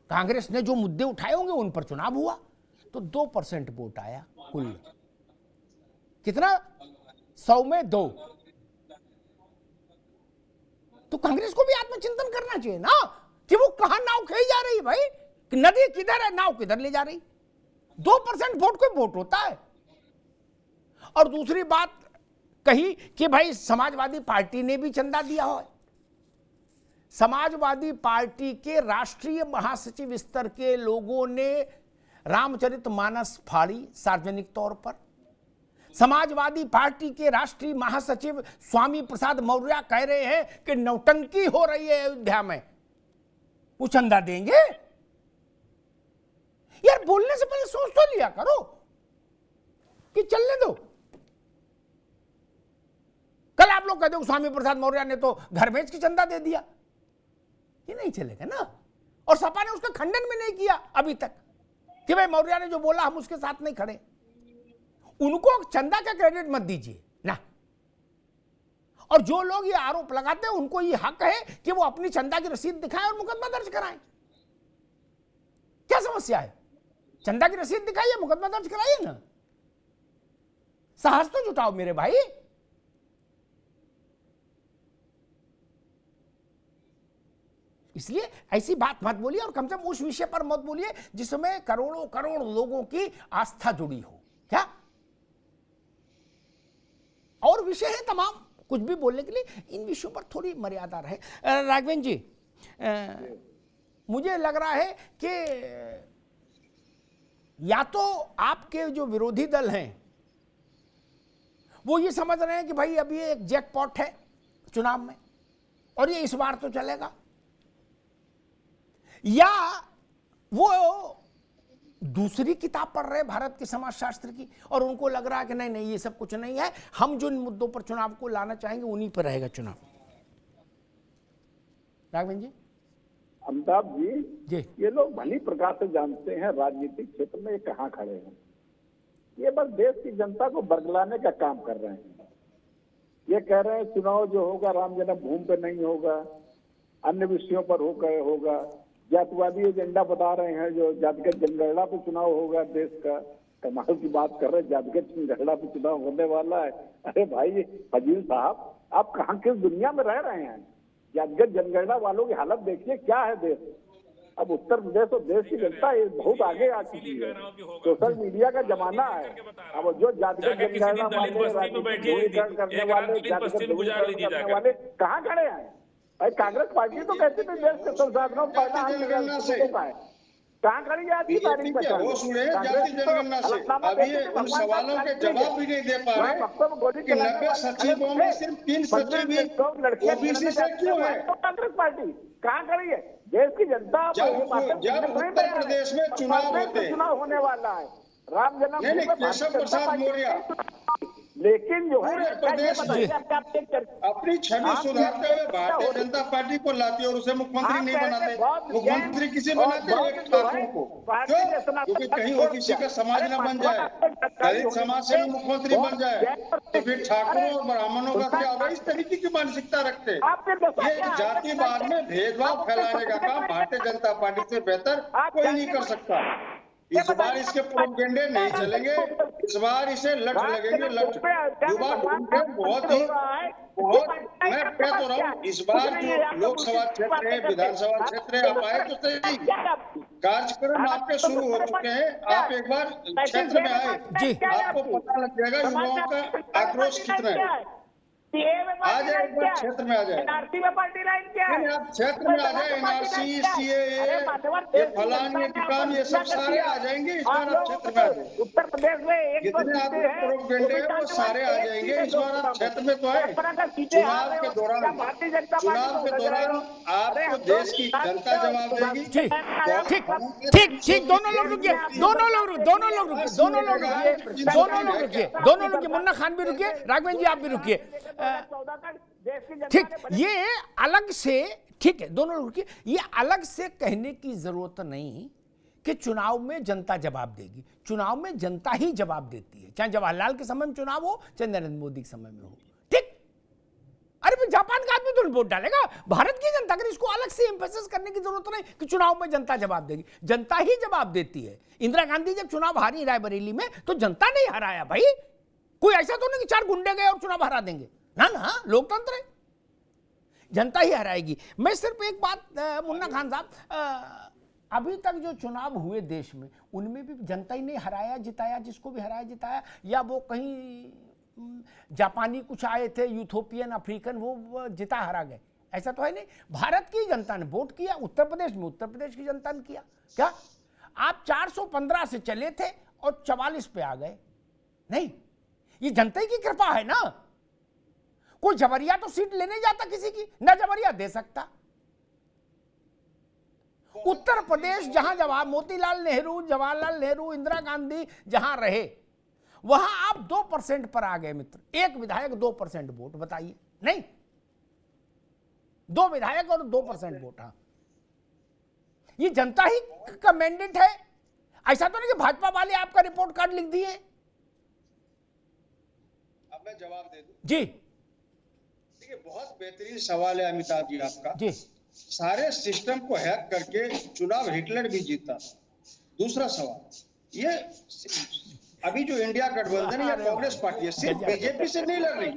कांग्रेस ने जो मुद्दे उठाए होंगे उन पर चुनाव हुआ, तो 2% वोट आया कुल। कितना? 100 में 2। तो कांग्रेस को भी आत्मचिंतन करना चाहिए ना कि वो कहां नाव खेई जा रही है भाई, कि नदी किधर है, नाव किधर ले जा रही। 2% वोट कोई वोट होता है। और दूसरी बात कही कि भाई समाजवादी पार्टी ने भी चंदा दिया हो। समाजवादी पार्टी के राष्ट्रीय महासचिव स्तर के लोगों ने रामचरितमानस फाड़ी सार्वजनिक तौर पर। समाजवादी पार्टी के राष्ट्रीय महासचिव स्वामी प्रसाद मौर्य कह रहे हैं कि नौटंकी हो रही है अयोध्या में, वो चंदा देंगे। यार, बोलने से पहले सोच तो लिया करो कि चलने दो। कल आप लोग कहते हो स्वामी प्रसाद मौर्य ने तो घर बेच के चंदा दे दिया, ये नहीं चलेगा ना। और सपा ने उसका खंडन भी नहीं किया अभी तक कि भाई मौर्य ने जो बोला हम उसके साथ नहीं खड़े। उनको चंदा का क्रेडिट मत दीजिए ना। और जो लोग ये आरोप लगाते हैं उनको ये हक है कि वो अपनी चंदा की रसीद दिखाएं और मुकदमा दर्ज कराएं। क्या समस्या है? चंदा की रसीद दिखाइए, मुकदमा दर्ज कराइए ना। साहस तो जुटाओ मेरे भाई। इसलिए ऐसी बात मत बोलिए, और कम से कम उस विषय पर मत बोलिए जिसमें करोड़ों करोड़ लोगों की आस्था जुड़ी हो। क्या और विषय है तमाम कुछ भी बोलने के लिए, इन विषयों पर थोड़ी मर्यादा रहे। राघवेंद्र जी, मुझे लग रहा है कि या तो आपके जो विरोधी दल हैं वो ये समझ रहे हैं कि भाई अभी एक जैकपॉट है चुनाव में और ये इस बार तो चलेगा, या वो दूसरी किताब पढ़ रहे भारत के समाजशास्त्र की और उनको लग रहा है कि नहीं नहीं ये सब कुछ नहीं है, हम जो इन मुद्दों पर चुनाव को लाना चाहेंगे उन्हीं पर रहेगा चुनाव। राघवेंद्र जी। अमिताभ जी, ये लोग भली प्रकार से जानते हैं राजनीतिक क्षेत्र में ये कहाँ खड़े हैं। ये बस देश की जनता को बरगलाने का काम कर रहे हैं। ये कह रहे हैं चुनाव जो होगा राम जन्मभूमि पे नहीं होगा, अन्य विषयों पर होगा। जातिवादी एजेंडा बता रहे हैं, जो जातिगत जनगणना पे चुनाव होगा देश का। कमाल की बात कर रहे हैं, जातिगत जनगणना पे चुनाव होने वाला है। अरे भाई फजील साहब, आप कहाँ किस दुनिया में रह रहे हैं? जातिगत जनगणना वालों की हालत देखिए क्या है देश। अब उत्तर प्रदेश और देश की जनता बहुत आगे आ चुकी है, सोशल मीडिया का जमाना है। अब जो जातिगत जनगणना वाले, करने वाले, जातिगत करने वाले कहाँ खड़े हैं? भाई कांग्रेस पार्टी तो कहती थी देश के संसाधनों पर पहला जाति जनगणना से कहाँ खड़ी है आज की तारीख बीजेपी में? के होश उड़े हैं जाति जनगणना से। अभी ये उन सवालों के जवाब भी नहीं दे पा रहे कि 90 सचिवों में सिर्फ 3 सचिव ही ओबीसी से क्यों है। कांग्रेस पार्टी कहाँ खड़ी है? देश की जनता जब उत्तर प्रदेश में चुनाव होते हैं, चुनाव होने वाला है, राम जन्मभूमि नहीं, केशव प्रसाद मौर्य लेकिन जो है पूरे प्रदेश अपनी छवि सुधारते हुए भारतीय जनता पार्टी को लाते और उसे मुख्यमंत्री नहीं बनाते। मुख्यमंत्री किसी बनाते, एक ठाकुर को, क्यों? क्योंकि कहीं ओबीसी का समाज न बन जाए, दलित समाज से मुख्यमंत्री बन जाए, तो फिर ठाकुरों और ब्राह्मणों का क्या होगा? इस तरीके की मानसिकता रखते। ये जातिवाद में भेदभाव फैलाने का काम भारतीय जनता पार्टी से बेहतर कोई नहीं कर सकता। इस बार इसके प्रोपेगेंडे नहीं चलेंगे, इस बार इसे लठ लगेंगे, लठ। युवा ढूंढे बहुत मैं कह तो रहा हूँ, इस बार जो लोकसभा क्षेत्र है, विधानसभा क्षेत्र है, आप आए तो सही, कार्यक्रम आपके शुरू हो चुके हैं। आप एक बार क्षेत्र में आए, आपको पता लग जाएगा युवाओं का आक्रोश कितना है। आ जाए एक बार क्षेत्र में, आ जाए एनआरसी में पार्टी लाइन क्या है? आप क्षेत्र में आ जाए, एनआरसी, सीएए, ये फलान, ये दुकान, ये सब सारे आ जाएंगे इस बार आप क्षेत्र में आ जाए। उत्तर प्रदेश में जितने आपके प्रोपेगेंडे हैं वो सारे आ जाएंगे इस बार आप क्षेत्र में। तो आए चुनाव के दौरान आपको देश की जनता जवाब देगी। ठीक ठीक ठीक, दोनों लोग रुकिए, दोनों लोग रुकिए, मुन्ना खान भी रुकिए, राघवेंद्र जी आप भी रुकिए। ठीक, ये अलग से, ठीक है, दोनों लोग रुकिए, ये अलग से कहने की जरूरत नहीं कि चुनाव में जनता जवाब देगी। चुनाव में जनता ही जवाब देती है, चाहे जवाहरलाल के समय में चुनाव हो, चाहे नरेंद्र मोदी के समय में हो। ठीक, अरे भाई जापान का आदमी तो वोट डालेगा, भारत की जनता। अगर इसको अलग से एम्फेसिस करने की जरूरत नहीं कि चुनाव में जनता जवाब देगी, जनता ही जवाब देती है। इंदिरा गांधी जब चुनाव हारी रायबरेली में तो जनता ने हराया भाई, कोई ऐसा तो नहीं कि 4 गुंडे गए और चुनाव हरा देंगे। ना ना, लोकतंत्र है, जनता ही हराएगी। मैं सिर्फ एक बात मुन्ना खान साहब, अभी तक जो चुनाव हुए देश में, उनमें भी जनता ही नहीं हराया जिताया, जिसको भी हराया जिताया, या वो कहीं जापानी कुछ आए थे, यूथोपियन, अफ्रीकन, वो जिता हरा गए, ऐसा तो है नहीं। भारत की जनता ने वोट किया। उत्तर प्रदेश में उत्तर प्रदेश की जनता ने किया। क्या आप 415 से चले थे और 44 पे आ गए? नहीं, ये जनता की कृपा है ना। कोई जबरिया तो सीट लेने जाता किसी की, ना जबरिया दे सकता। उत्तर प्रदेश जहां मोतीलाल नेहरू, जवाहरलाल नेहरू, इंदिरा गांधी जहां रहे, वहां आप 2% पर आ गए मित्र। एक विधायक 2% वोट, बताइए। नहीं, 2 विधायक और 2% वोट। हाँ, ये जनता ही का मैंडेट है। ऐसा तो नहीं कि भाजपा वाले आपका रिपोर्ट कार्ड लिख दिए। अब मैं जवाब दे दूं जी। देखिए, बहुत बेहतरीन सवाल है अमिताभ जी आपका जी। सारे सिस्टम को हैक करके चुनाव हिटलर भी जीता। दूसरा सवाल, ये अभी जो इंडिया गठबंधन या कांग्रेस पार्टी है, सिर्फ बीजेपी से नहीं लड़ रही,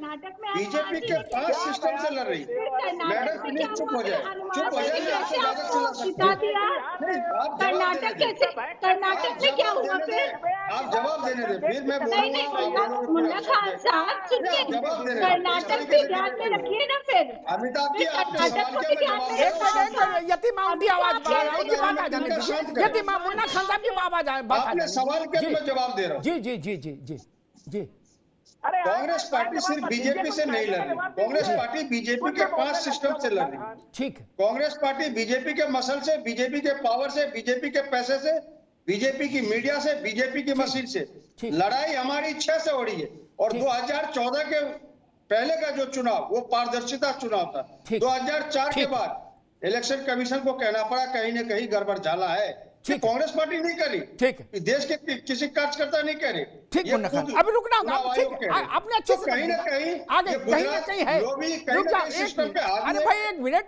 बीजेपी के 5 सिस्टम से लड़ रही। मैडम प्लीज चुप हो जाए, चुप हो जाए, आपसे ज्यादा चिल्ला सकते हैं। कर्नाटक में क्या हुआ फिर? आप जवाब देने दें, फिर मैं बोलूंगा। मुन्ना खान साहब सुनिए, कर्नाटक भी ध्यान में रखिए ना फिर। अमिताभ जी, आपके सवाल के जवाब यतीमा उनकी आवाज, उनकी बात आ जाने दीजिए। यतीमा मुन्ना खान साहब की आवाज आ, बात आ आपने सवाल के मैं जवाब दे रहा हूँ। जी जी जी जी जी जी। कांग्रेस पार्टी सिर्फ बीजेपी से नहीं लड़ रही, कांग्रेस पार्टी बीजेपी के 5 सिस्टम से लड़ रही है। ठीक है, कांग्रेस पार्टी बीजेपी के मसल से, बीजेपी के पावर से, बीजेपी के पैसे से, बीजेपी की मीडिया से, बीजेपी की मशीन से। लड़ाई हमारी इच्छा से हो रही है। और 2014 के पहले का जो चुनाव, वो पारदर्शिता चुनाव था। 2004 के बाद इलेक्शन कमीशन को कहना पड़ा कहीं न कहीं गड़बड़ झाला है। कांग्रेस पार्टी नहीं करी, ठीक है, देश के किसी कार्यकर्ता नहीं करे। ठीक है, अभी रुकना होगा, ठीक है, आपने अच्छे से कहीं ना कहीं आगे, कहीं ना कहीं है। अरे भाई एक मिनट,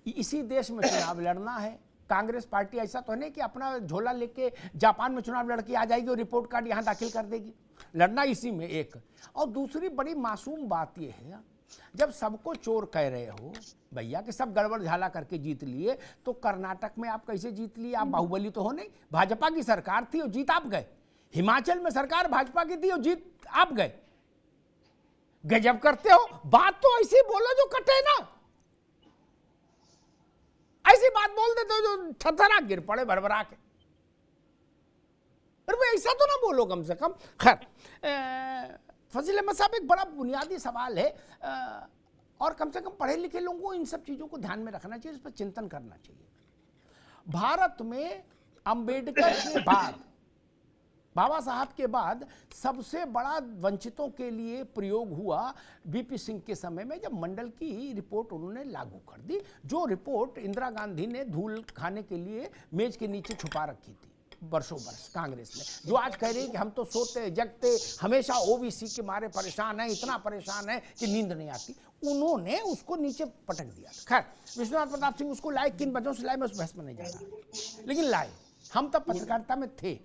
इसी देश में चुनाव लड़ना है। कांग्रेस पार्टी ऐसा तो नहीं कि अपना झोला लेके जापान में चुनाव लड़के आ जाएगी और रिपोर्ट कार्ड यहां दाखिल कर देगी। लड़ना इसी में एक। और दूसरी बड़ी मासूम बात यह है, जब सबको चोर कह रहे हो भैया कि सब गड़बड़ झाला करके जीत लिए, तो कर्नाटक में आप कैसे जीत लिए? आप बाहुबली तो हो नहीं, भाजपा की सरकार थी और जीत आप गए। हिमाचल में सरकार भाजपा की थी और जीत आप गए। गजब करते हो, बात तो ऐसी बोलो जो कटे ना। ऐसी बात बोल देते हो जो थरथरा गिर पड़े भरभरा के। अरे भाई ऐसा तो ना बोलो कम से कम। खैर, फजील अहमद साहब, एक बड़ा बुनियादी सवाल है, और कम से कम पढ़े लिखे लोगों को इन सब चीज़ों को ध्यान में रखना चाहिए, इस पर चिंतन करना चाहिए। भारत में अंबेडकर के बाद, बाबा साहब के बाद सबसे बड़ा वंचितों के लिए प्रयोग हुआ वीपी सिंह के समय में, जब मंडल की रिपोर्ट उन्होंने लागू कर दी, जो रिपोर्ट इंदिरा गांधी ने धूल खाने के लिए मेज के नीचे छुपा रखी थी बरसों बरस कांग्रेस ने, जो आज कह रही है कि हम तो सोते जगते हमेशा ओबीसी के मारे परेशान हैं, इतना परेशान है कि नींद नहीं आती, उन्होंने उसको नीचे पटक दिया। खैर, विश्वनाथ प्रताप सिंह उसको लाए, किन वजहों से लाए मैं उस बहस में नहीं जा रहा, लेकिन लाए। हम तब पत्रकारिता में थे।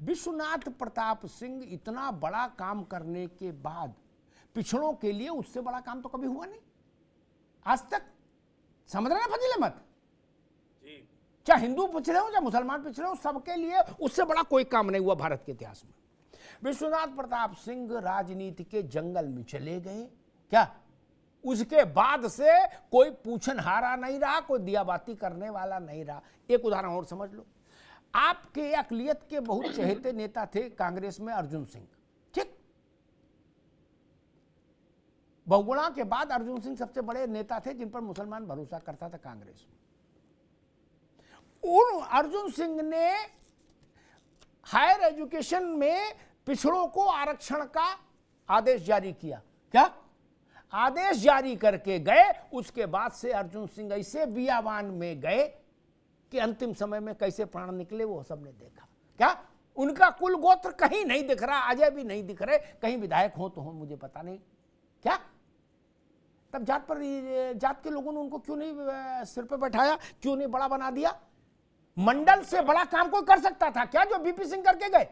विश्वनाथ प्रताप सिंह इतना बड़ा काम करने के बाद पिछड़ों के लिए उससे बड़ा काम तो कभी हुआ नहीं आज तक। समझ रहे ना फजील अहमद? चाहे हिंदू पिछड़े हो चाहे मुसलमान पिछड़े हो, सबके लिए उससे बड़ा कोई काम नहीं हुआ भारत के इतिहास में। विश्वनाथ प्रताप सिंह राजनीति के जंगल में चले गए, क्या उसके बाद से कोई पूछनहारा नहीं रहा, कोई दियाबाती करने वाला नहीं रहा। एक उदाहरण और समझ लो, आपके अकलियत के बहुत चहेते नेता थे कांग्रेस में अर्जुन सिंह, ठीक? बहुगुणा के बाद अर्जुन सिंह सबसे बड़े नेता थे जिन पर मुसलमान भरोसा करता था कांग्रेस में। उन अर्जुन सिंह ने हायर एजुकेशन में पिछड़ों को आरक्षण का आदेश जारी किया। क्या आदेश जारी करके गए? उसके बाद से अर्जुन सिंह ऐसे बियाबान में गए कि अंतिम समय में कैसे प्राण निकले वो सबने देखा। क्या उनका कुल गोत्र कहीं नहीं दिख रहा, अजय भी नहीं दिख रहे, कहीं विधायक हो तो हो मुझे पता नहीं। क्या तब जात के लोगों ने उनको क्यों नहीं सिर पे बैठाया, क्यों नहीं बड़ा बना दिया? मंडल से बड़ा काम कोई कर सकता था क्या जो बीपी सिंह करके गए?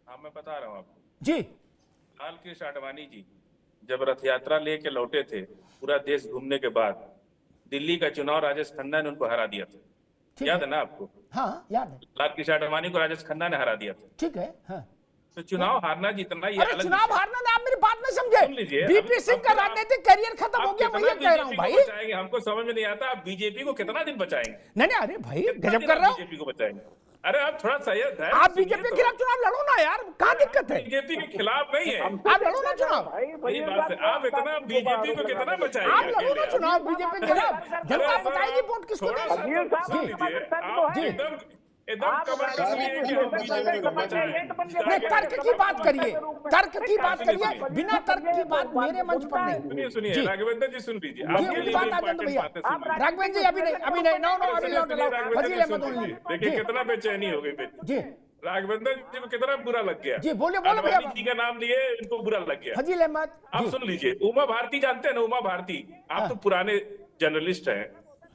हाँ, मैं बता रहा हूँ आपको जी। लाल कृष्ण आडवाणी जी जब रथ यात्रा लेके लौटे थे पूरा देश घूमने के बाद, दिल्ली का चुनाव राजेश खन्ना ने उनको हरा दिया था, याद है ना आपको? हाँ याद है। लाल कृष्ण आडवाणी को राजेश खन्ना ने हरा दिया था। ठीक है। हाँ। तो चुनाव हारना जितना ये अरे चुनाव हारना ना, आप मेरी बात नहीं समझे। बीपी सिंह का राजनीतिक करियर खत्म हो गया, मैं ये कह रहा हूँ भाई। बचाएंगे हमको समझ में नहीं आता, आप बीजेपी को कितना दिन बचाएंगे? नहीं, अरे भाई गजब कर रहे हो। बीजेपी को बचाएंगे? अरे आप थोड़ा सा आप बीजेपी के खिलाफ चुनाव लड़ो ना यार, कहाँ दिक्कत है? बीजेपी के खिलाफ नहीं है, आप लड़ो ना चुनाव। यही बात है। आप इतना बीजेपी को कितना बचाएंगे? आप लड़ो ना चुनाव बीजेपी के खिलाफ, जनता बताएगी वोट किसको देगी। एकदम कमर कस लिए कि हम बीजेपी को बचाएं। नहीं, तर्क की बात करिए, तर्क की बात करिए, बिना तर्क की बात मेरे मंच पर नहीं। सुनिए राघवेंद्र जी, सुन लीजिए, आपके लिए बात आते भैया। राघवेंद्र जी अभी नहीं, नो अभी फजील अहमद ओनली। देखिए कितना बेचैनी हो गई जी। राघवेंद्र जी को कितना बुरा लग गया। जी बोले भैया। जी का नाम लिए इनको बुरा लग गया। फजील अहमद आप सुन लीजिए, उमा भारती जानते हैं ना? उमा भारती, आप तो पुराने जर्नलिस्ट हैं।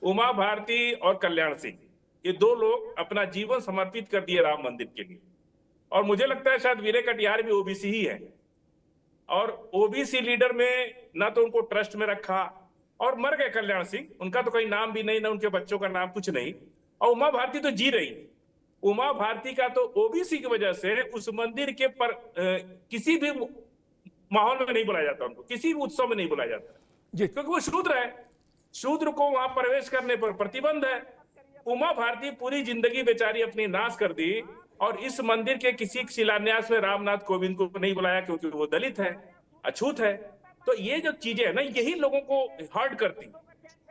उमा भारती और कल्याण सिंह, ये दो लोग अपना जीवन समर्पित कर दिए राम मंदिर के लिए, और मुझे लगता है शायद वीरे कटियार भी ओबीसी ही है, और ओबीसी लीडर में ना तो उनको ट्रस्ट में रखा और मर गए कल्याण सिंह, उनका तो कोई नाम भी नहीं, ना उनके बच्चों का नाम, कुछ नहीं। और उमा भारती तो जी रही। उमा भारती का तो ओबीसी की वजह से उस मंदिर के पर किसी भी माहौल में नहीं बुलाया जाता, उनको किसी भी उत्सव में नहीं बुलाया जाता, क्योंकि वो शूद्र है। शूद्र को वहां प्रवेश करने पर प्रतिबंध है। उमा भारती पूरी जिंदगी बेचारी अपनी नाश कर दी, और इस मंदिर के किसी शिलान्यास में रामनाथ कोविंद को नहीं बुलाया क्योंकि वो दलित है, अछूत है। तो ये जो चीजें है ना, यही लोगों को हर्ट करती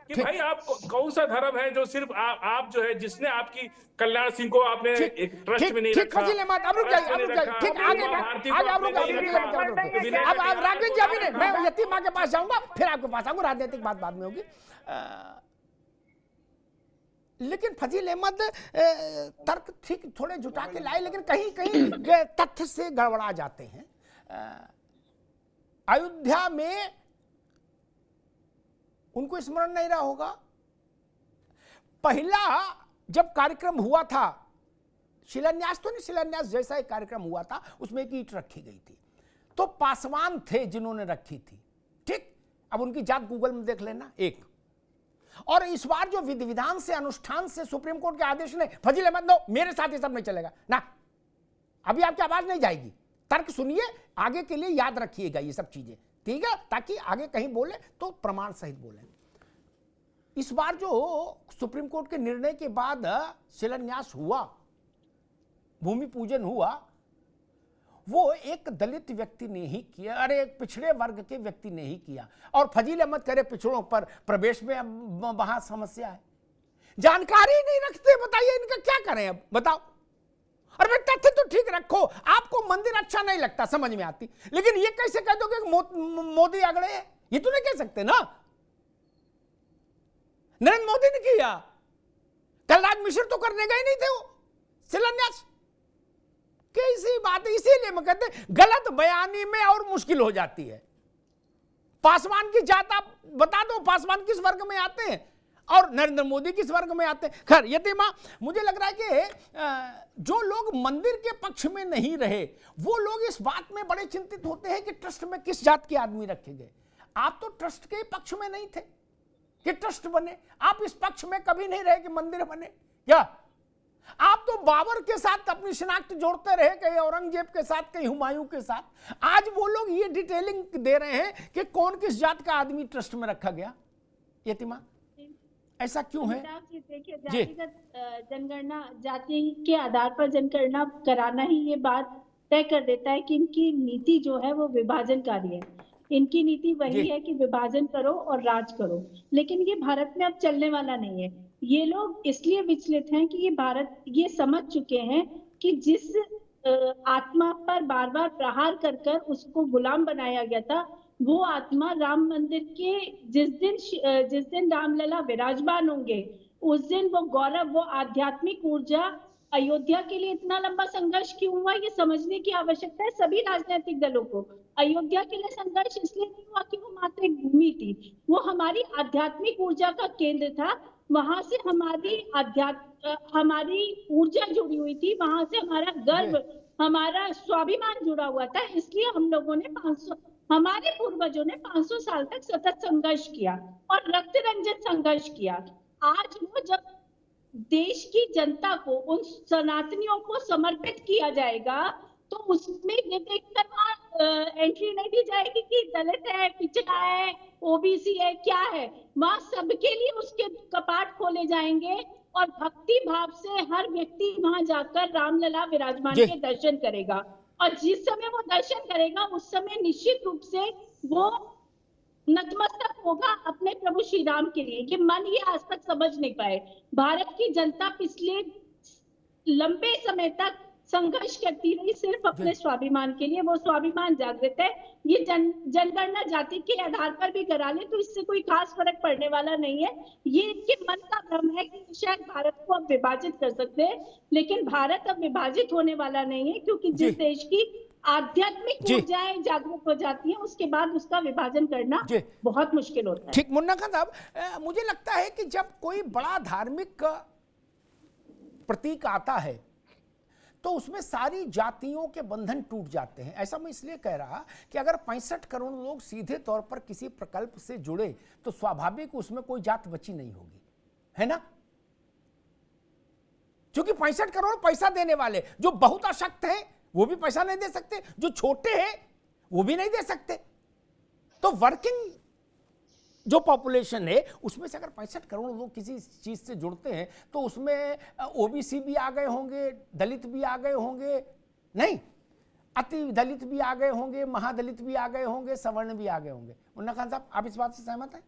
कि भाई आप कौन सा धर्म है जो सिर्फ आप जो है, जिसने आपकी कल्याण सिंह को आपने एक ट्रस्ट में नहीं रखा। ठीक, अब राघवेंद्र जी अभी नहीं, मैं यतीम माँ के पास जाऊंगा, फिर आपके पास आऊंगा, राजनीतिक बात बाद में होगी। लेकिन फजील अहमद तर्क ठीक थोड़े जुटा के लाए, लेकिन कहीं कहीं तथ्य से गड़बड़ा जाते हैं। अयोध्या में उनको स्मरण नहीं रहा होगा, पहला जब कार्यक्रम हुआ था, शिलान्यास तो नहीं, शिलान्यास जैसा एक कार्यक्रम हुआ था, उसमें एक ईंट रखी गई थी, तो पासवान थे जिन्होंने रखी थी। ठीक, अब उनकी जात गूगल में देख लेना। एक और इस बार जो विधि विधान से, अनुष्ठान से सुप्रीम कोर्ट के आदेश ने, फजील अहमद नो, मेरे साथ ये सब नहीं चलेगा ना, अभी आपकी आवाज नहीं जाएगी। तर्क सुनिए, आगे के लिए याद रखिएगा ये सब चीजें, ठीक है, ताकि आगे कहीं बोले तो प्रमाण सहित बोले। इस बार जो सुप्रीम कोर्ट के निर्णय के बाद शिलान्यास हुआ, भूमि पूजन हुआ, वो एक दलित व्यक्ति ने ही किया, अरे एक पिछड़े वर्ग के व्यक्ति ने ही किया। और फजील अहमद करे पिछड़ों पर प्रवेश में वहां समस्या है, जानकारी नहीं रखते। बताइए इनका क्या करें अब, बताओ। और भाई तथ्य तो ठीक रखो, आपको मंदिर अच्छा नहीं लगता, समझ में आती, लेकिन ये कैसे कह दोगे कि मोदी अगड़े है? ये तो नहीं कह सकते ना। नरेंद्र मोदी ने किया, कलराज मिश्र तो करने गए नहीं थे वो शिलान्यास। कैसी बात है, इसीलिए मैं कहते गलत बयानी में और मुश्किल हो जाती है। पासवान की जात आप बता दो, पासवान किस वर्ग में आते हैं और नरेंद्र मोदी किस वर्ग में आते हैं। खैर यतिमा, मुझे लग रहा है कि जो लोग मंदिर के पक्ष में नहीं रहे वो लोग इस बात में बड़े चिंतित होते हैं कि ट्रस्ट में किस जात के आदमी रखे गए। आप तो ट्रस्ट के पक्ष में नहीं थे कि ट्रस्ट बने, आप इस पक्ष में कभी नहीं रहे कि मंदिर बने। क्या आप तो बाबर के साथ अपनी शिनाख्त जोड़ते रहे, कहीं औरंगजेब के साथ, कहीं हुमायूं के साथ। आज वो लोग ये डिटेलिंग दे रहे हैं कि कौन किस जात का आदमी ट्रस्ट में रखा गया। यतिमा, ऐसा क्यों है? देखिए, जातिगत जनगणना, जाति के आधार पर जनगणना कराना ही ये बात तय कर देता है कि इनकी नीति जो है वो विभाजनकारी है। इनकी नीति वही है कि विभाजन करो और राज करो, लेकिन ये भारत में अब चलने वाला नहीं है। ये लोग इसलिए विचलित हैं कि ये भारत ये समझ चुके हैं कि जिस आत्मा पर बार बार प्रहार कर कर उसको गुलाम बनाया गया था, वो आत्मा राम मंदिर के जिस दिन रामलला विराजमान होंगे उस दिन वो गौरव, वो आध्यात्मिक ऊर्जा, अयोध्या के लिए इतना लंबा संघर्ष क्यों हुआ ये समझने की आवश्यकता है सभी राजनीतिक दलों को। अयोध्या के लिए संघर्ष इसलिए नहीं हुआ कि वो मात्र एक भूमि थी, वो हमारी आध्यात्मिक ऊर्जा का केंद्र था। वहां से हमारी ऊर्जा जुड़ी हुई थी, वहां से हमारा गर्व, हमारा स्वाभिमान जुड़ा हुआ था। इसलिए हम लोगों ने हमारे पूर्वजों ने 500 साल तक सतत संघर्ष किया और रक्त रंजित संघर्ष किया। आज वो जब देश की जनता को, उन सनातनियों को समर्पित किया जाएगा तो उसमें ये देखकर वहां एंट्री नहीं दी जाएगी कि दलित है, पिछड़ा है, ओबीसी है, क्या है। वहां सबके लिए उसके कपाट खोले जाएंगे और भक्ति भाव से हर व्यक्ति वहां जाकर रामलला विराजमान के दर्शन करेगा। और जिस समय वो दर्शन करेगा उस समय निश्चित रूप से वो नतमस्तक होगा अपने प्रभु श्री राम के लिए। ये मन ये आज तक समझ नहीं पाए। भारत की जनता पिछले लंबे समय तक संघर्ष करती रही सिर्फ अपने स्वाभिमान के लिए। वो स्वाभिमान जागृत है। ये जनगणना जाति के आधार पर भी करा ले तो इससे कोई खास फर्क पड़ने वाला नहीं है। ये इनके मन का भ्रम है कि शायद भारत को अब विभाजित कर सकते हैं, लेकिन भारत अब विभाजित होने वाला नहीं है, क्योंकि जिस देश की आध्यात्मिक ऊर्जाएं जागरूक हो जाती हैं उसके बाद उसका विभाजन करना बहुत मुश्किल होता है। ठीक, मुन्ना खान साहब, मुझे लगता है कि जब कोई बड़ा धार्मिक प्रतीक आता है तो उसमें सारी जातियों के बंधन टूट जाते हैं। ऐसा मैं इसलिए कह रहा कि अगर 65 करोड़ लोग सीधे तौर पर किसी प्रकल्प से जुड़े तो स्वाभाविक उसमें कोई जात बची नहीं होगी, है ना? क्योंकि 65 करोड़ पैसा देने वाले, जो बहुत अशक्त हैं वो भी पैसा नहीं दे सकते, जो छोटे हैं वो भी नहीं दे सकते। तो वर्किंग जो पॉपुलेशन है उसमें से अगर 65 करोड़ लोग किसी चीज से जुड़ते हैं तो उसमें ओबीसी भी आ गए होंगे, दलित भी आ गए होंगे, नहीं अति दलित भी आ गए होंगे, महादलित भी आ गए होंगे, सवर्ण भी आ गए होंगे। मुन्ना खान साहब, आप इस बात से सहमत हैं?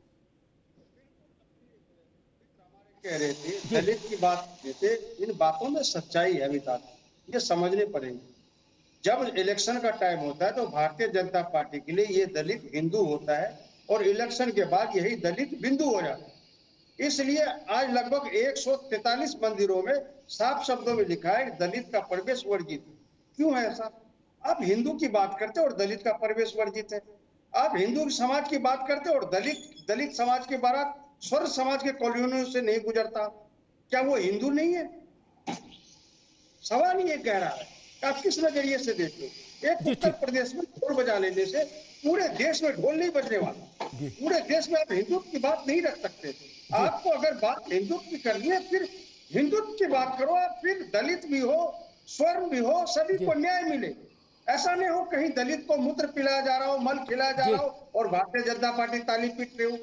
कह रहे थे दलित की बात थे, इन बातों में सच्चाई है अमिताभ, ये समझने पड़ेंगे। जब इलेक्शन का टाइम होता है तो भारतीय जनता पार्टी के लिए ये दलित हिंदू होता है और इलेक्शन के बाद यही दलित बिंदु हो जाता है। इसलिए आज लगभग 143 मंदिरों में साफ शब्दों में लिखा है दलित का प्रवेश वर्जित। क्यों है ऐसा? आप हिंदू की बात करते और दलित का प्रवेश वर्जित है। आप हिंदू समाज की बात करते और दलित समाज के बारात स्वर्ग समाज के कॉलोनियों से नहीं गुजरता, क्या वो हिंदू नहीं है? सवाल ये कह रहा है, आप किस नजरिए से देखते हो? एक उत्तर प्रदेश में ढोल बजा लेने से पूरे देश में ढोल नहीं बजने वाला। पूरे देश में आप हिंदुत्व की बात नहीं रख सकते। आपको अगर बात हिंदुत्व की करनी है फिर हिंदुत्व की बात करो, फिर दलित भी हो, स्वर्ण भी हो, सभी को न्याय मिले। ऐसा नहीं हो कहीं दलित को मूत्र पिलाया जा रहा हो, मल खिलाया जा रहा हो और भारतीय जनता पार्टी ताली पीट रही हो।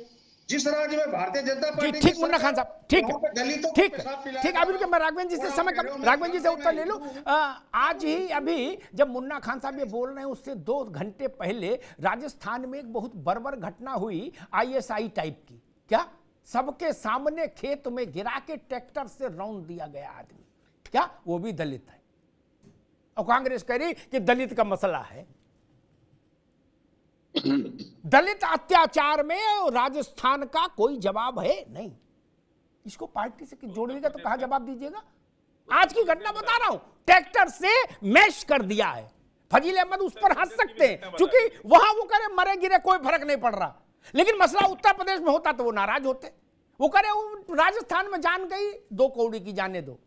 जिस राज्य में भारतीय जनता जी पार्टी ठीक मुन्ना खान साहब, ठीक वहाँ पे दलितों को ठीक पेशाब पिलाया ठीक। जा अभी रहा है। मैं राघवेंद्र जी से और समय आप कह रहे हो राघवेंद्र जी से मैं उत्तर ले लूं। हिंदू आज ही अभी जब मुन्ना खान साहब ये बोल रहे हैं उससे 2 घंटे पहले राजस्थान में एक बहुत बर्बर घटना हुई आईएसआई टाइप की। क्या सबके सामने खेत में गिरा के ट्रैक्टर से रौंद दिया गया आदमी, क्या वो भी दलित है? और कांग्रेस कह रही कि दलित का मसला है। दलित अत्याचार में राजस्थान का कोई जवाब है नहीं। इसको पार्टी से जोड़िएगा तो कहां जवाब दीजिएगा? आज की घटना बता रहा हूं, ट्रैक्टर से मैश कर दिया है। फजील अहमद उस पर हंस सकते हैं क्योंकि वहां वो करे मरे गिरे कोई फर्क नहीं पड़ रहा, लेकिन मसला उत्तर प्रदेश में होता तो वो नाराज होते। वो करे राजस्थान में जान गई 2 कौड़ी की जाने दो,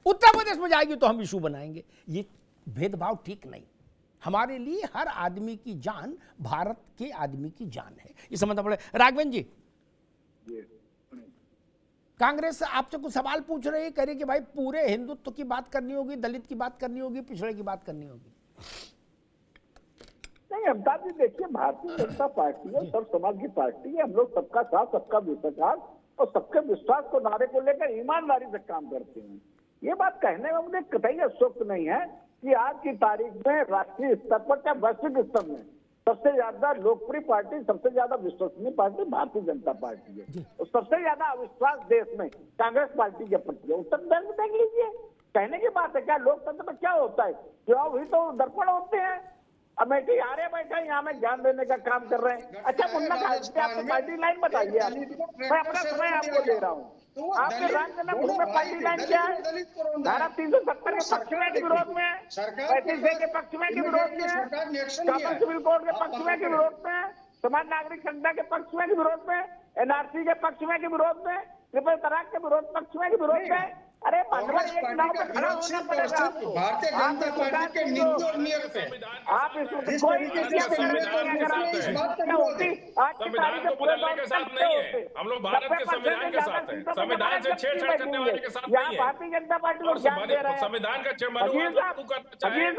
उत्तर प्रदेश में जाएगी तो हम इशू बनाएंगे। ये भेदभाव ठीक नहीं। हमारे लिए हर आदमी की जान भारत के आदमी की जान है, ये समझना पड़े। राघवेंद्र जी, कांग्रेस आपसे कुछ सवाल पूछ रही है, कह रही कि भाई पूरे हिंदुत्व की बात करनी होगी, दलित की बात करनी होगी, पिछड़े की बात करनी होगी। नहीं अमिताभ जी, देखिए भारतीय जनता पार्टी है सब समाज की पार्टी है। हम लोग सबका साथ सबका विश्वास और सबके विश्वास को नारे को लेकर ईमानदारी से काम करते हैं। ये बात कहने में मुझे कतई अशोक्त नहीं है कि आज की तारीख में राष्ट्रीय स्तर पर या वैश्विक स्तर में सबसे ज्यादा लोकप्रिय पार्टी, सबसे ज्यादा विश्वसनीय पार्टी भारतीय जनता पार्टी है और सबसे ज्यादा अविश्वास देश में कांग्रेस पार्टी के प्रति है। उत्तर प्रदेश में देख लीजिए, कहने की बात है क्या? लोकतंत्र में क्या होता है? चुनाव हुई तो दर्पण होते हैं। अमेठी हारे बैठे यहाँ में ज्ञान देने का काम कर रहे हैं। अच्छा मुन्ना खान जी, आपको पार्टी लाइन बताइए। आप मैं अपना समय आपको दे रहा हूँ। आपके राज्य में पार्टी लाइन क्या है? धारा 370 के पक्ष में के विरोध में, 35 के पक्ष में के विरोध में, कॉमन सिविल कोड के पक्ष में के विरोध में, समान नागरिक संहिता के पक्ष में के विरोध में, एनआरसी के पक्ष में के विरोध में, ट्रिपल तलाक के विरोध पक्ष में के विरोध में। अरे भगवान एक नाव पे खड़ा होना पड़ेगा आपको। भारतीय जनता पार्टी के नीति और नियत पे आप इसमें कोई संविधान को बदलने के साथ नहीं है, हम लोग भारत के संविधान के साथ है। संविधान से छेड़छाड़ करने वाले के साथ नहीं है। भारतीय जनता पार्टी को ज्ञान दे रहे हैं। संविधान का चाहे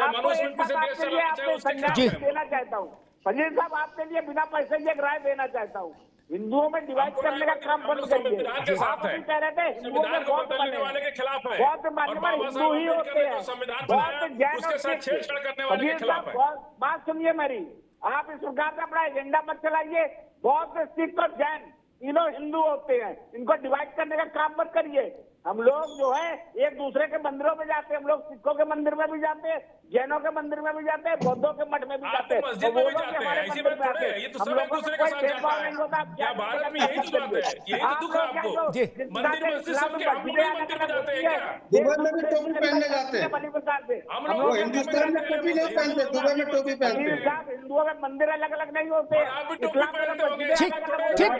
मनुस्मृति से देश चलाना चाहे उसके खिलाफ देना चाहता हूँ। फजील साहब, आपके लिए बिना पैसे की एक राय देना चाहता हूँ। हिंदुओं में डिवाइड करने का काम बंद करिए। आप अभी कह रहे थे हिंदुओं में बौद्ध बदलने वाले के खिलाफ है, बौद्ध मानने वाले हिंदू ही होते हैं। संविधान बौद्ध जैन उसके साथ छेड़छाड़ करने वाले के खिलाफ है। बात सुनिए मेरी, आप इस प्रकार से अपना एजेंडा मत चलाइए। बौद्ध, सिख और जैन तीनों हिंदू होते हैं, इनको डिवाइड करने का काम मत करिए। हम लोग जो है एक दूसरे के मंदिरों में जाते हैं। हम लोग सिखों के मंदिर में भी जाते हैं, जैनों के मंदिर में भी जाते हैं, बौद्धों के मठ में भी जाते हैं, मस्जिद में भी जाते हैं। ऐसी बात थोड़ी है, ये तो सब एक दूसरे के साथ जाता है। क्या भारत में यही तो बात है? यही तो दुख है आपको। मंदिर मस्जिद सबके, हम लोग भी मंदिर में जाते हैं क्या? दुबई में भी टोपी पहनने जाते हैं। हम लोग हिंदुस्तान में टोपी नहीं पहनते, दुबई में टोपी पहनते हैं। हिंदुओं में मंदिर अलग अलग नहीं होते। आप भी टोपी पहनते होंगे। ठीक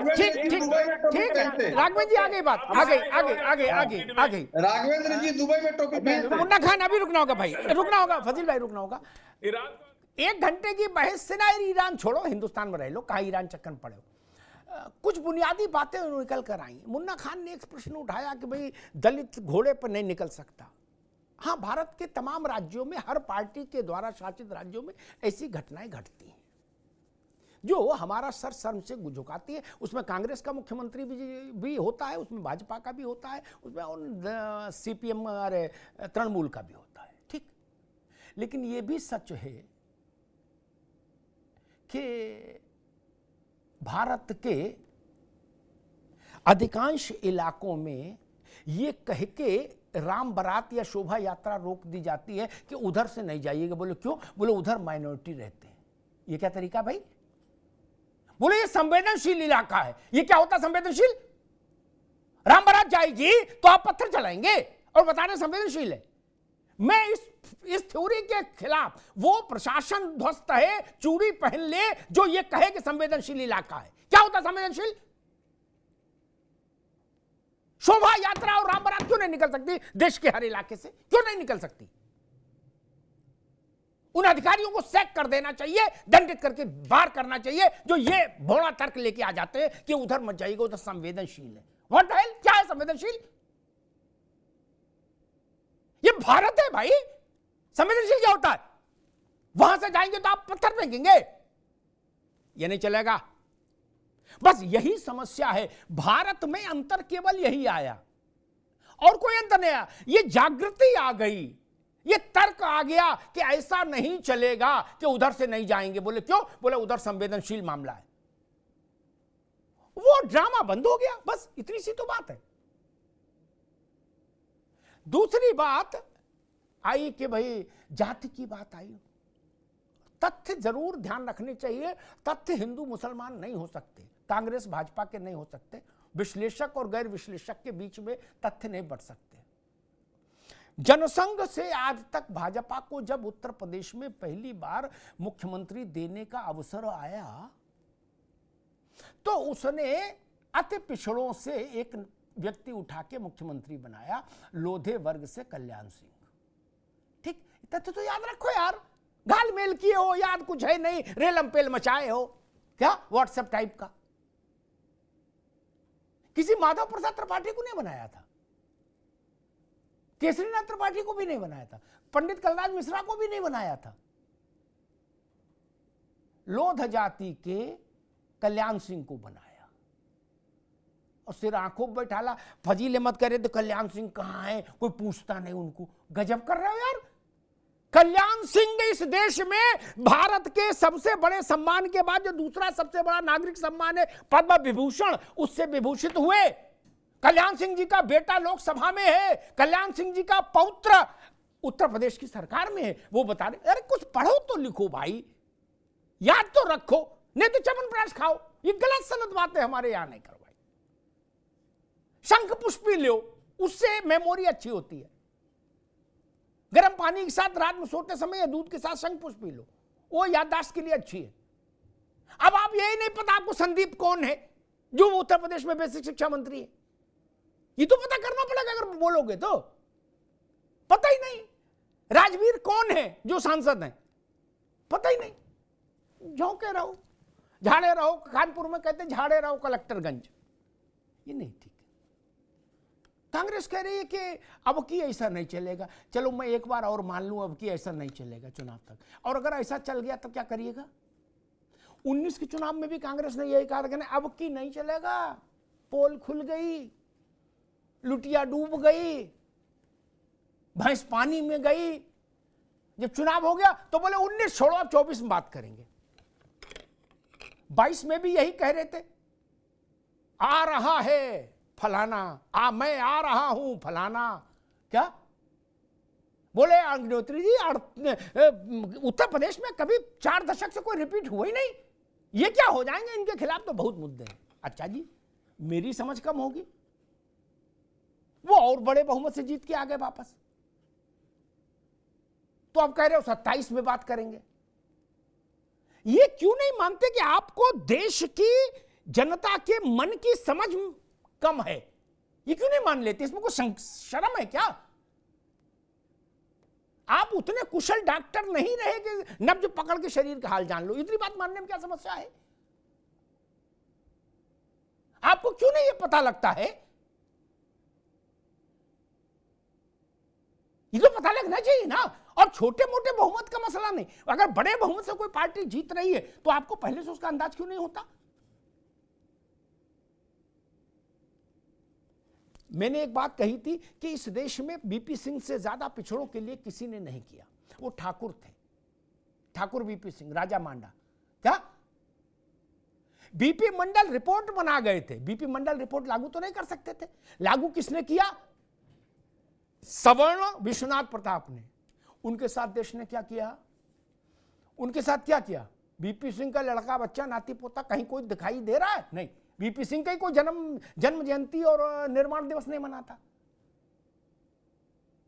ठीक ठीक ठीक है राघवेंद्र जी, आगे बात, आगे आगे आगे आगे आगे। राघवेंद्र जी दुबई में टोपी पहनते हैं। मुन्ना खान अभी रुकना होगा भाई, रुकना होगा फजील भाई, रुकना होगा। ईरान 1 घंटे की बहस से ना ईरान छोड़ो, हिंदुस्तान में रह लो, कहाँ ईरान चक्कर में पड़े हो। कुछ बुनियादी बातें निकल कर आई। मुन्ना खान ने एक प्रश्न उठाया कि भाई दलित घोड़े पर नहीं निकल सकता। हाँ, भारत के तमाम राज्यों में, हर पार्टी के द्वारा शासित राज्यों में ऐसी घटनाएं घटती हैं जो हमारा सर शर्म से झुकाती है। उसमें कांग्रेस का मुख्यमंत्री भी होता है, उसमें भाजपा का भी होता है, उसमें सीपीएम और तृणमूल का भी होता है, ठीक। लेकिन ये भी सच है कि भारत के अधिकांश इलाकों में ये कह के राम बारात या शोभा यात्रा रोक दी जाती है कि उधर से नहीं जाइएगा। बोले क्यों? बोले उधर माइनॉरिटी रहते हैं। ये क्या तरीका भाई? बोले ये संवेदनशील इलाका है। ये क्या होता संवेदनशील? राम बारात जाएगी तो आप पत्थर चलाएंगे और बता रहे संवेदनशील है। मैं इस थ्योरी के खिलाफ। वो प्रशासन ध्वस्त है, चूड़ी पहन ले, जो ये कहे कि संवेदनशील इलाका है। क्या होता संवेदनशील? शोभा यात्रा और राम बारात क्यों नहीं निकल सकती देश के हर इलाके से? क्यों नहीं निकल सकती? उन अधिकारियों को सैक कर देना चाहिए, दंडित करके बाहर करना चाहिए जो ये भोला तर्क लेके आ जाते हैं कि उधर मत जाइएगा, उधर संवेदनशील है। What the hell? क्या है संवेदनशील? ये भारत है भाई। संवेदनशील क्या होता है? वहां से जाएंगे तो आप पत्थर फेंकेंगे, ये नहीं चलेगा। बस यही समस्या है। भारत में अंतर केवल यही आया और कोई अंतर नहीं आया। ये जागृति आ गई, ये तर्क आ गया कि ऐसा नहीं चलेगा कि उधर से नहीं जाएंगे। बोले क्यों? बोले उधर संवेदनशील मामला है। वो ड्रामा बंद हो गया, बस इतनी सी तो बात है। दूसरी बात आई कि भाई जाति की बात आई। तथ्य जरूर ध्यान रखने चाहिए। तथ्य हिंदू मुसलमान नहीं हो सकते, कांग्रेस भाजपा के नहीं हो सकते, विश्लेषक और गैर विश्लेषक के बीच में तथ्य नहीं बढ़ सकते। जनसंघ से आज तक भाजपा को जब उत्तर प्रदेश में पहली बार मुख्यमंत्री देने का अवसर आया तो उसने अति पिछड़ों से एक व्यक्ति उठा के मुख्यमंत्री बनाया, लोधे वर्ग से कल्याण सिंह। ठीक, तथ्य तो याद रखो यार। घाल मेल किए हो, याद कुछ है नहीं, रेलम पेल मचाए हो क्या व्हाट्सएप टाइप का। किसी माधव प्रसाद त्रिपाठी को नहीं बनाया था, केसरीनाथ त्रिपाठी को भी नहीं बनाया था, पंडित कलराज मिश्रा को भी नहीं बनाया था। लोध जाति के कल्याण सिंह को बनाया और सिर आंखों पर बैठाला। फजील मत करे तो कल्याण सिंह कहां है, कोई पूछता नहीं उनको। गजब कर रहे हो यार। कल्याण सिंह इस देश में भारत के सबसे बड़े सम्मान के बाद जो दूसरा सबसे बड़ा नागरिक सम्मान है पद्म विभूषण, उससे विभूषित हुए। कल्याण सिंह जी का बेटा लोकसभा में है, कल्याण सिंह जी का पौत्र उत्तर प्रदेश की सरकार में है। वो बता रहे, अरे कुछ पढ़ो तो लिखो भाई, याद तो रखो, नहीं तो च्यवनप्राश खाओ। ये गलत सनद बातें हमारे यहां नहीं करवाई। शंख पुष्प पी लो, उससे मेमोरी अच्छी होती है। गर्म पानी के साथ रात में सोते समय या दूध के साथ शंख पुष्प पी लो, वो याददाश्त के लिए अच्छी है। अब आप यही नहीं पता आपको संदीप कौन है जो उत्तर प्रदेश में बेसिक शिक्षा मंत्री है, ये तो पता करना पड़ेगा अगर बोलोगे तो। पता ही नहीं। राजवीर कौन है जो सांसद है, पता ही नहीं। झोंके रहो, झाड़े रहो, कानपुर में कहते झाड़े रहो कलेक्टरगंज, ये नहीं ठीक है। कांग्रेस कह रही है कि अब की ऐसा नहीं चलेगा। चलो मैं एक बार और मान लूं अब की ऐसा नहीं चलेगा चुनाव तक, और अगर ऐसा चल गया तो क्या करिएगा? 19 के चुनाव में भी कांग्रेस ने यही कहा था कि अब की नहीं चलेगा, पोल खुल गई, लुटिया डूब गई, भैंस पानी में गई। जब चुनाव हो गया तो बोले 19 छोड़ो, अब 24 में बात करेंगे। 22 में भी यही कह रहे थे, आ रहा है फलाना, मैं आ रहा हूं फलाना। क्या बोले अग्निहोत्री जी? उत्तर प्रदेश में कभी 4 दशक से कोई रिपीट हुआ ही नहीं, ये क्या हो जाएंगे? इनके खिलाफ तो बहुत मुद्दे हैं। अच्छा जी, मेरी समझ कम होगी, वो और बड़े बहुमत से जीत के आ गए वापस, तो आप कह रहे हो 27 में बात करेंगे। ये क्यों नहीं मानते कि आपको देश की जनता के मन की समझ कम है? ये क्यों नहीं मान लेते? इसमें कोई शर्म है क्या? आप उतने कुशल डॉक्टर नहीं रहे कि नब्ज पकड़ के शरीर का हाल जान लो। इतनी बात मानने में क्या समस्या है? आपको क्यों नहीं ये पता लगता है? ये तो पता लगना चाहिए ना। और छोटे मोटे बहुमत का मसला नहीं, अगर बड़े बहुमत से कोई पार्टी जीत रही है तो आपको पहले से उसका अंदाज क्यों नहीं होता? मैंने एक बात कही थी कि इस देश में बीपी सिंह से ज्यादा पिछड़ों के लिए किसी ने नहीं किया। वो ठाकुर थे, ठाकुर बीपी सिंह, राजा मांडा। क्या बीपी मंडल रिपोर्ट बना गए थे? बीपी मंडल रिपोर्ट लागू तो नहीं कर सकते थे। लागू किसने किया? सवर्ण विश्वनाथ प्रताप ने। उनके साथ देश ने क्या किया? उनके साथ क्या किया? बीपी सिंह का लड़का बच्चा नाती पोता कहीं कोई दिखाई दे रहा है? नहीं। बीपी सिंह का ही कोई जन्म जयंती और निर्माण दिवस नहीं मनाता।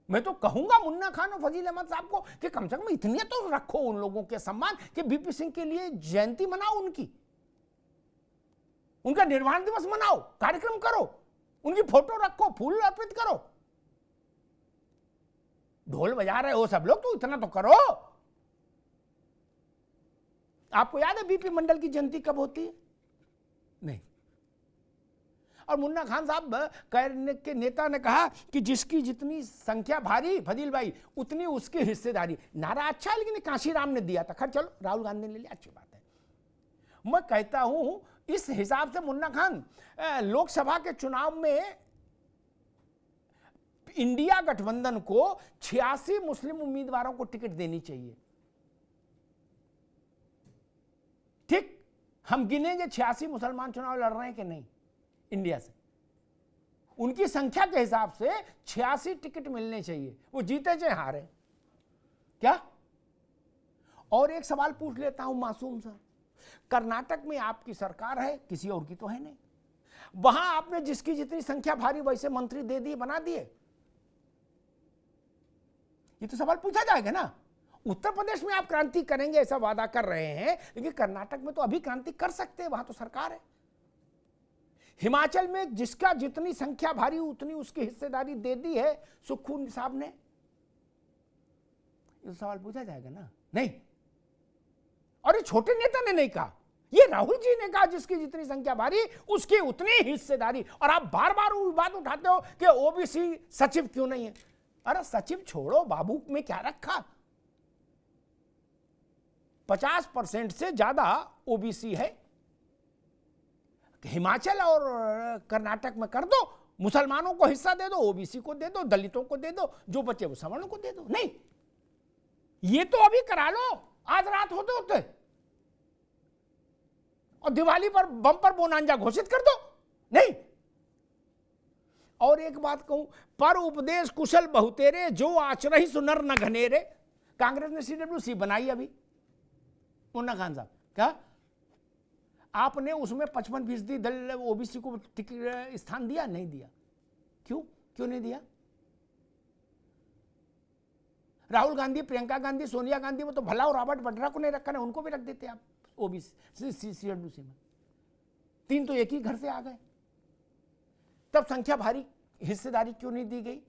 मैं तो कहूंगा मुन्ना खान और फजील अहमद साहब को कि कम से कम इतने तो रखो उन लोगों के सम्मान कि बीपी सिंह के लिए जयंती मनाओ, उनका निर्माण दिवस मनाओ, कार्यक्रम करो, उनकी फोटो रखो, फूल अर्पित करो। ढोल बजा रहे हो सब लोग तो इतना तो करो। आपको याद है बीपी मंडल की जयंती कब होती है? नहीं। और मुन्ना खान साहब के नेता ने कहा कि जिसकी जितनी संख्या भारी फजील भाई उतनी उसकी हिस्सेदारी। नारा अच्छा है, लेकिन कांशीराम ने दिया था। खैर चलो, राहुल गांधी ने लिया, अच्छी बात है। मैं कहता हूं इस हिसाब से मुन्ना खान लोकसभा के चुनाव में इंडिया गठबंधन को 86 मुस्लिम उम्मीदवारों को टिकट देनी चाहिए। ठीक, हम गिनेंगे 86 मुसलमान चुनाव लड़ रहे हैं कि नहीं इंडिया से, उनकी संख्या के हिसाब से 86 टिकट मिलने चाहिए, वो जीते चाहे हारे। क्या? और एक सवाल पूछ लेता हूं मासूम सा, कर्नाटक में आपकी सरकार है, किसी और की तो है नहीं, वहां आपने जिसकी जितनी संख्या भारी वैसे मंत्री दे दिए, बना दिए, ये तो सवाल पूछा जाएगा ना। उत्तर प्रदेश में आप क्रांति करेंगे ऐसा वादा कर रहे हैं, लेकिन कर्नाटक में तो अभी क्रांति कर सकते हैं, वहां तो सरकार है। हिमाचल में जिसका जितनी संख्या भारी उतनी उसकी हिस्सेदारी दे दी है सुखू साहब ने, ये सवाल पूछा जाएगा ना। नहीं, और ये छोटे नेता ने नहीं कहा, ये राहुल जी ने कहा जिसकी जितनी संख्या भारी उसकी उतनी हिस्सेदारी। और आप बार बार वो बात उठाते हो कि ओबीसी सचिव क्यों नहीं है। अरे सचिव छोड़ो, बाबू में क्या रखा, 50% से ज्यादा ओबीसी है। हिमाचल और कर्नाटक में कर दो, मुसलमानों को हिस्सा दे दो, ओबीसी को दे दो, दलितों को दे दो, जो बचे वो सवर्णों को दे दो। नहीं, ये तो अभी करा लो, आज रात होते होते, और दिवाली पर बम्पर बोनांजा घोषित कर दो। नहीं, और एक बात कहूं, पर उपदेश कुशल बहुतेरे, जो आचरहि सुनर न घनेरे। कांग्रेस ने सीडब्ल्यूसी बनाई अभी, मुन्ना खान साहब, क्या आपने उसमें 55% दल ओबीसी को टिकट स्थान दिया? नहीं दिया। क्यों नहीं दिया? राहुल गांधी, प्रियंका गांधी, सोनिया गांधी, वो तो भला, और रॉबर्ट वड्रा को नहीं रखा, उनको भी रख देते आप ओबीसी सीडब्ल्यूसी में। 3 तो एक ही घर से आ गए, तब संख्या भारी हिस्सेदारी क्यों नहीं दी गई?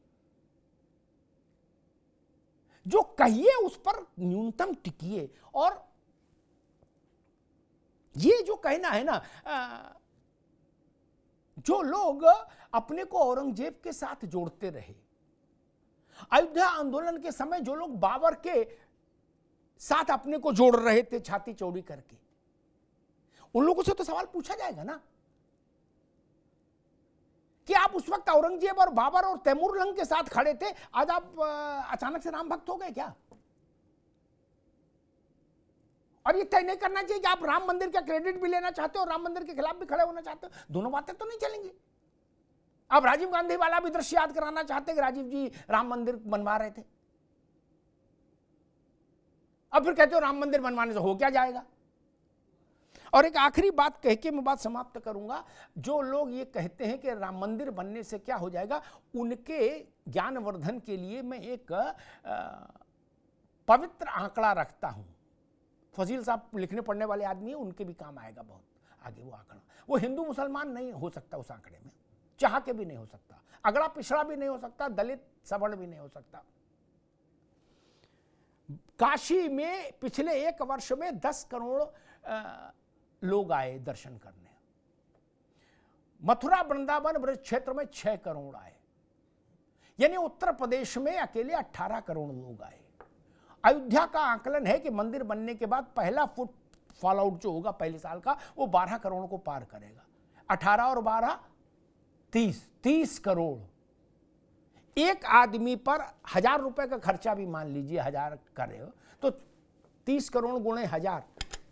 जो कहिए उस पर न्यूनतम टिकिए। और ये जो कहना है ना, जो लोग अपने को औरंगजेब के साथ जोड़ते रहे, अयोध्या आंदोलन के समय जो लोग बाबर के साथ अपने को जोड़ रहे थे छाती चौड़ी करके, उन लोगों से तो सवाल पूछा जाएगा ना कि आप उस वक्त औरंगजेब और बाबर और तैमूर लंग के साथ खड़े थे, आज आप अचानक से राम भक्त हो गए क्या? और ये तय नहीं करना चाहिए कि आप राम मंदिर का क्रेडिट भी लेना चाहते हो और राम मंदिर के खिलाफ भी खड़े होना चाहते हो। दोनों बातें तो नहीं चलेंगी। आप राजीव गांधी वाला भी दृश्य याद कराना चाहते कि राजीव जी राम मंदिर बनवा रहे थे, अब फिर कहते हो राम मंदिर बनवाने से हो क्या जाएगा। और एक आखिरी बात कह के मैं बात समाप्त करूंगा। जो लोग ये कहते हैं कि राम मंदिर बनने से क्या हो जाएगा, उनके ज्ञानवर्धन के लिए मैं एक पवित्र आंकड़ा रखता हूं। फजील साहब लिखने पढ़ने वाले आदमी हैं, उनके भी काम आएगा बहुत आगे वो आंकड़ा। वो हिंदू मुसलमान नहीं हो सकता उस आंकड़े में, चाह के भी नहीं हो सकता, अगड़ा पिछड़ा भी नहीं हो सकता, दलित सवर्ण भी नहीं हो सकता। काशी में पिछले 1 वर्ष में 10 करोड़ लोग आए दर्शन करने। मथुरा वृंदावन ब्रज क्षेत्र में 6 करोड़ आए, यानी उत्तर प्रदेश में अकेले 18 करोड़ लोग आए। अयोध्या का आकलन है कि मंदिर बनने के बाद पहला फुट फॉल आउट जो होगा पहले साल का, वो 12 करोड़ को पार करेगा। 18 और 12 30 करोड़। एक आदमी पर 1000 रुपए का खर्चा भी मान लीजिए 1000 करे हो तो 30 करोड़ गुणे 1000,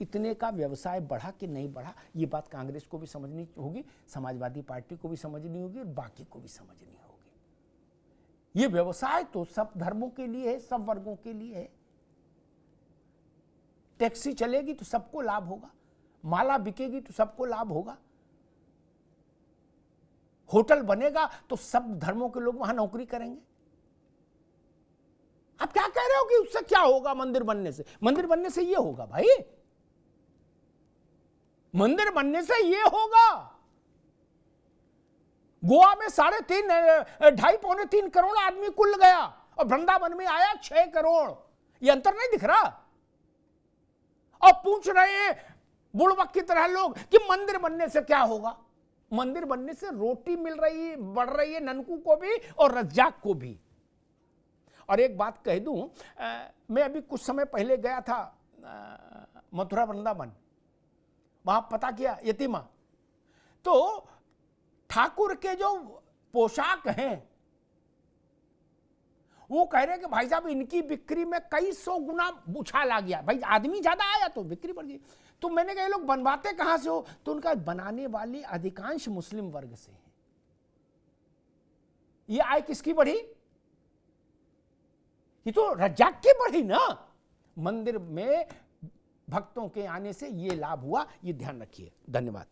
इतने का व्यवसाय बढ़ा कि नहीं बढ़ा, ये बात कांग्रेस को भी समझनी होगी, समाजवादी पार्टी को भी समझनी होगी और बाकी को भी समझनी होगी। ये व्यवसाय तो सब धर्मों के लिए है, सब वर्गों के लिए है। टैक्सी चलेगी तो सबको लाभ होगा, माला बिकेगी तो सबको लाभ होगा, होटल बनेगा तो सब धर्मों के लोग वहां नौकरी करेंगे। आप क्या कह रहे हो कि उससे क्या होगा मंदिर बनने से? मंदिर बनने से ये होगा भाई, मंदिर बनने से ये होगा। गोवा में 2.5-3 करोड़ आदमी कुल गया और वृंदावन में आया 6 करोड़। ये अंतर नहीं दिख रहा? और पूछ रहे हैं बुड़बक की तरह लोग कि मंदिर बनने से क्या होगा। मंदिर बनने से रोटी मिल रही, बढ़ रही है ननकू को भी और रज्जाक को भी। और एक बात कह दूं, मैं अभी कुछ समय पहले गया था मथुरा वृंदावन, वहां पता किया यतीमा, तो ठाकुर के जो पोशाक हैं वो कह रहे हैं कि भाई साहब इनकी बिक्री में कई 100 गुना उछाल आ गया, भाई आदमी ज्यादा आया तो बिक्री बढ़ गई। तो मैंने कहा ये लोग बनवाते कहां से हो, तो उनका बनाने वाले अधिकांश मुस्लिम वर्ग से है। ये आय किसकी बढ़ी, ये तो रज्जाक की बढ़ी ना। मंदिर में भक्तों के आने से ये लाभ हुआ, ये ध्यान रखिए। धन्यवाद।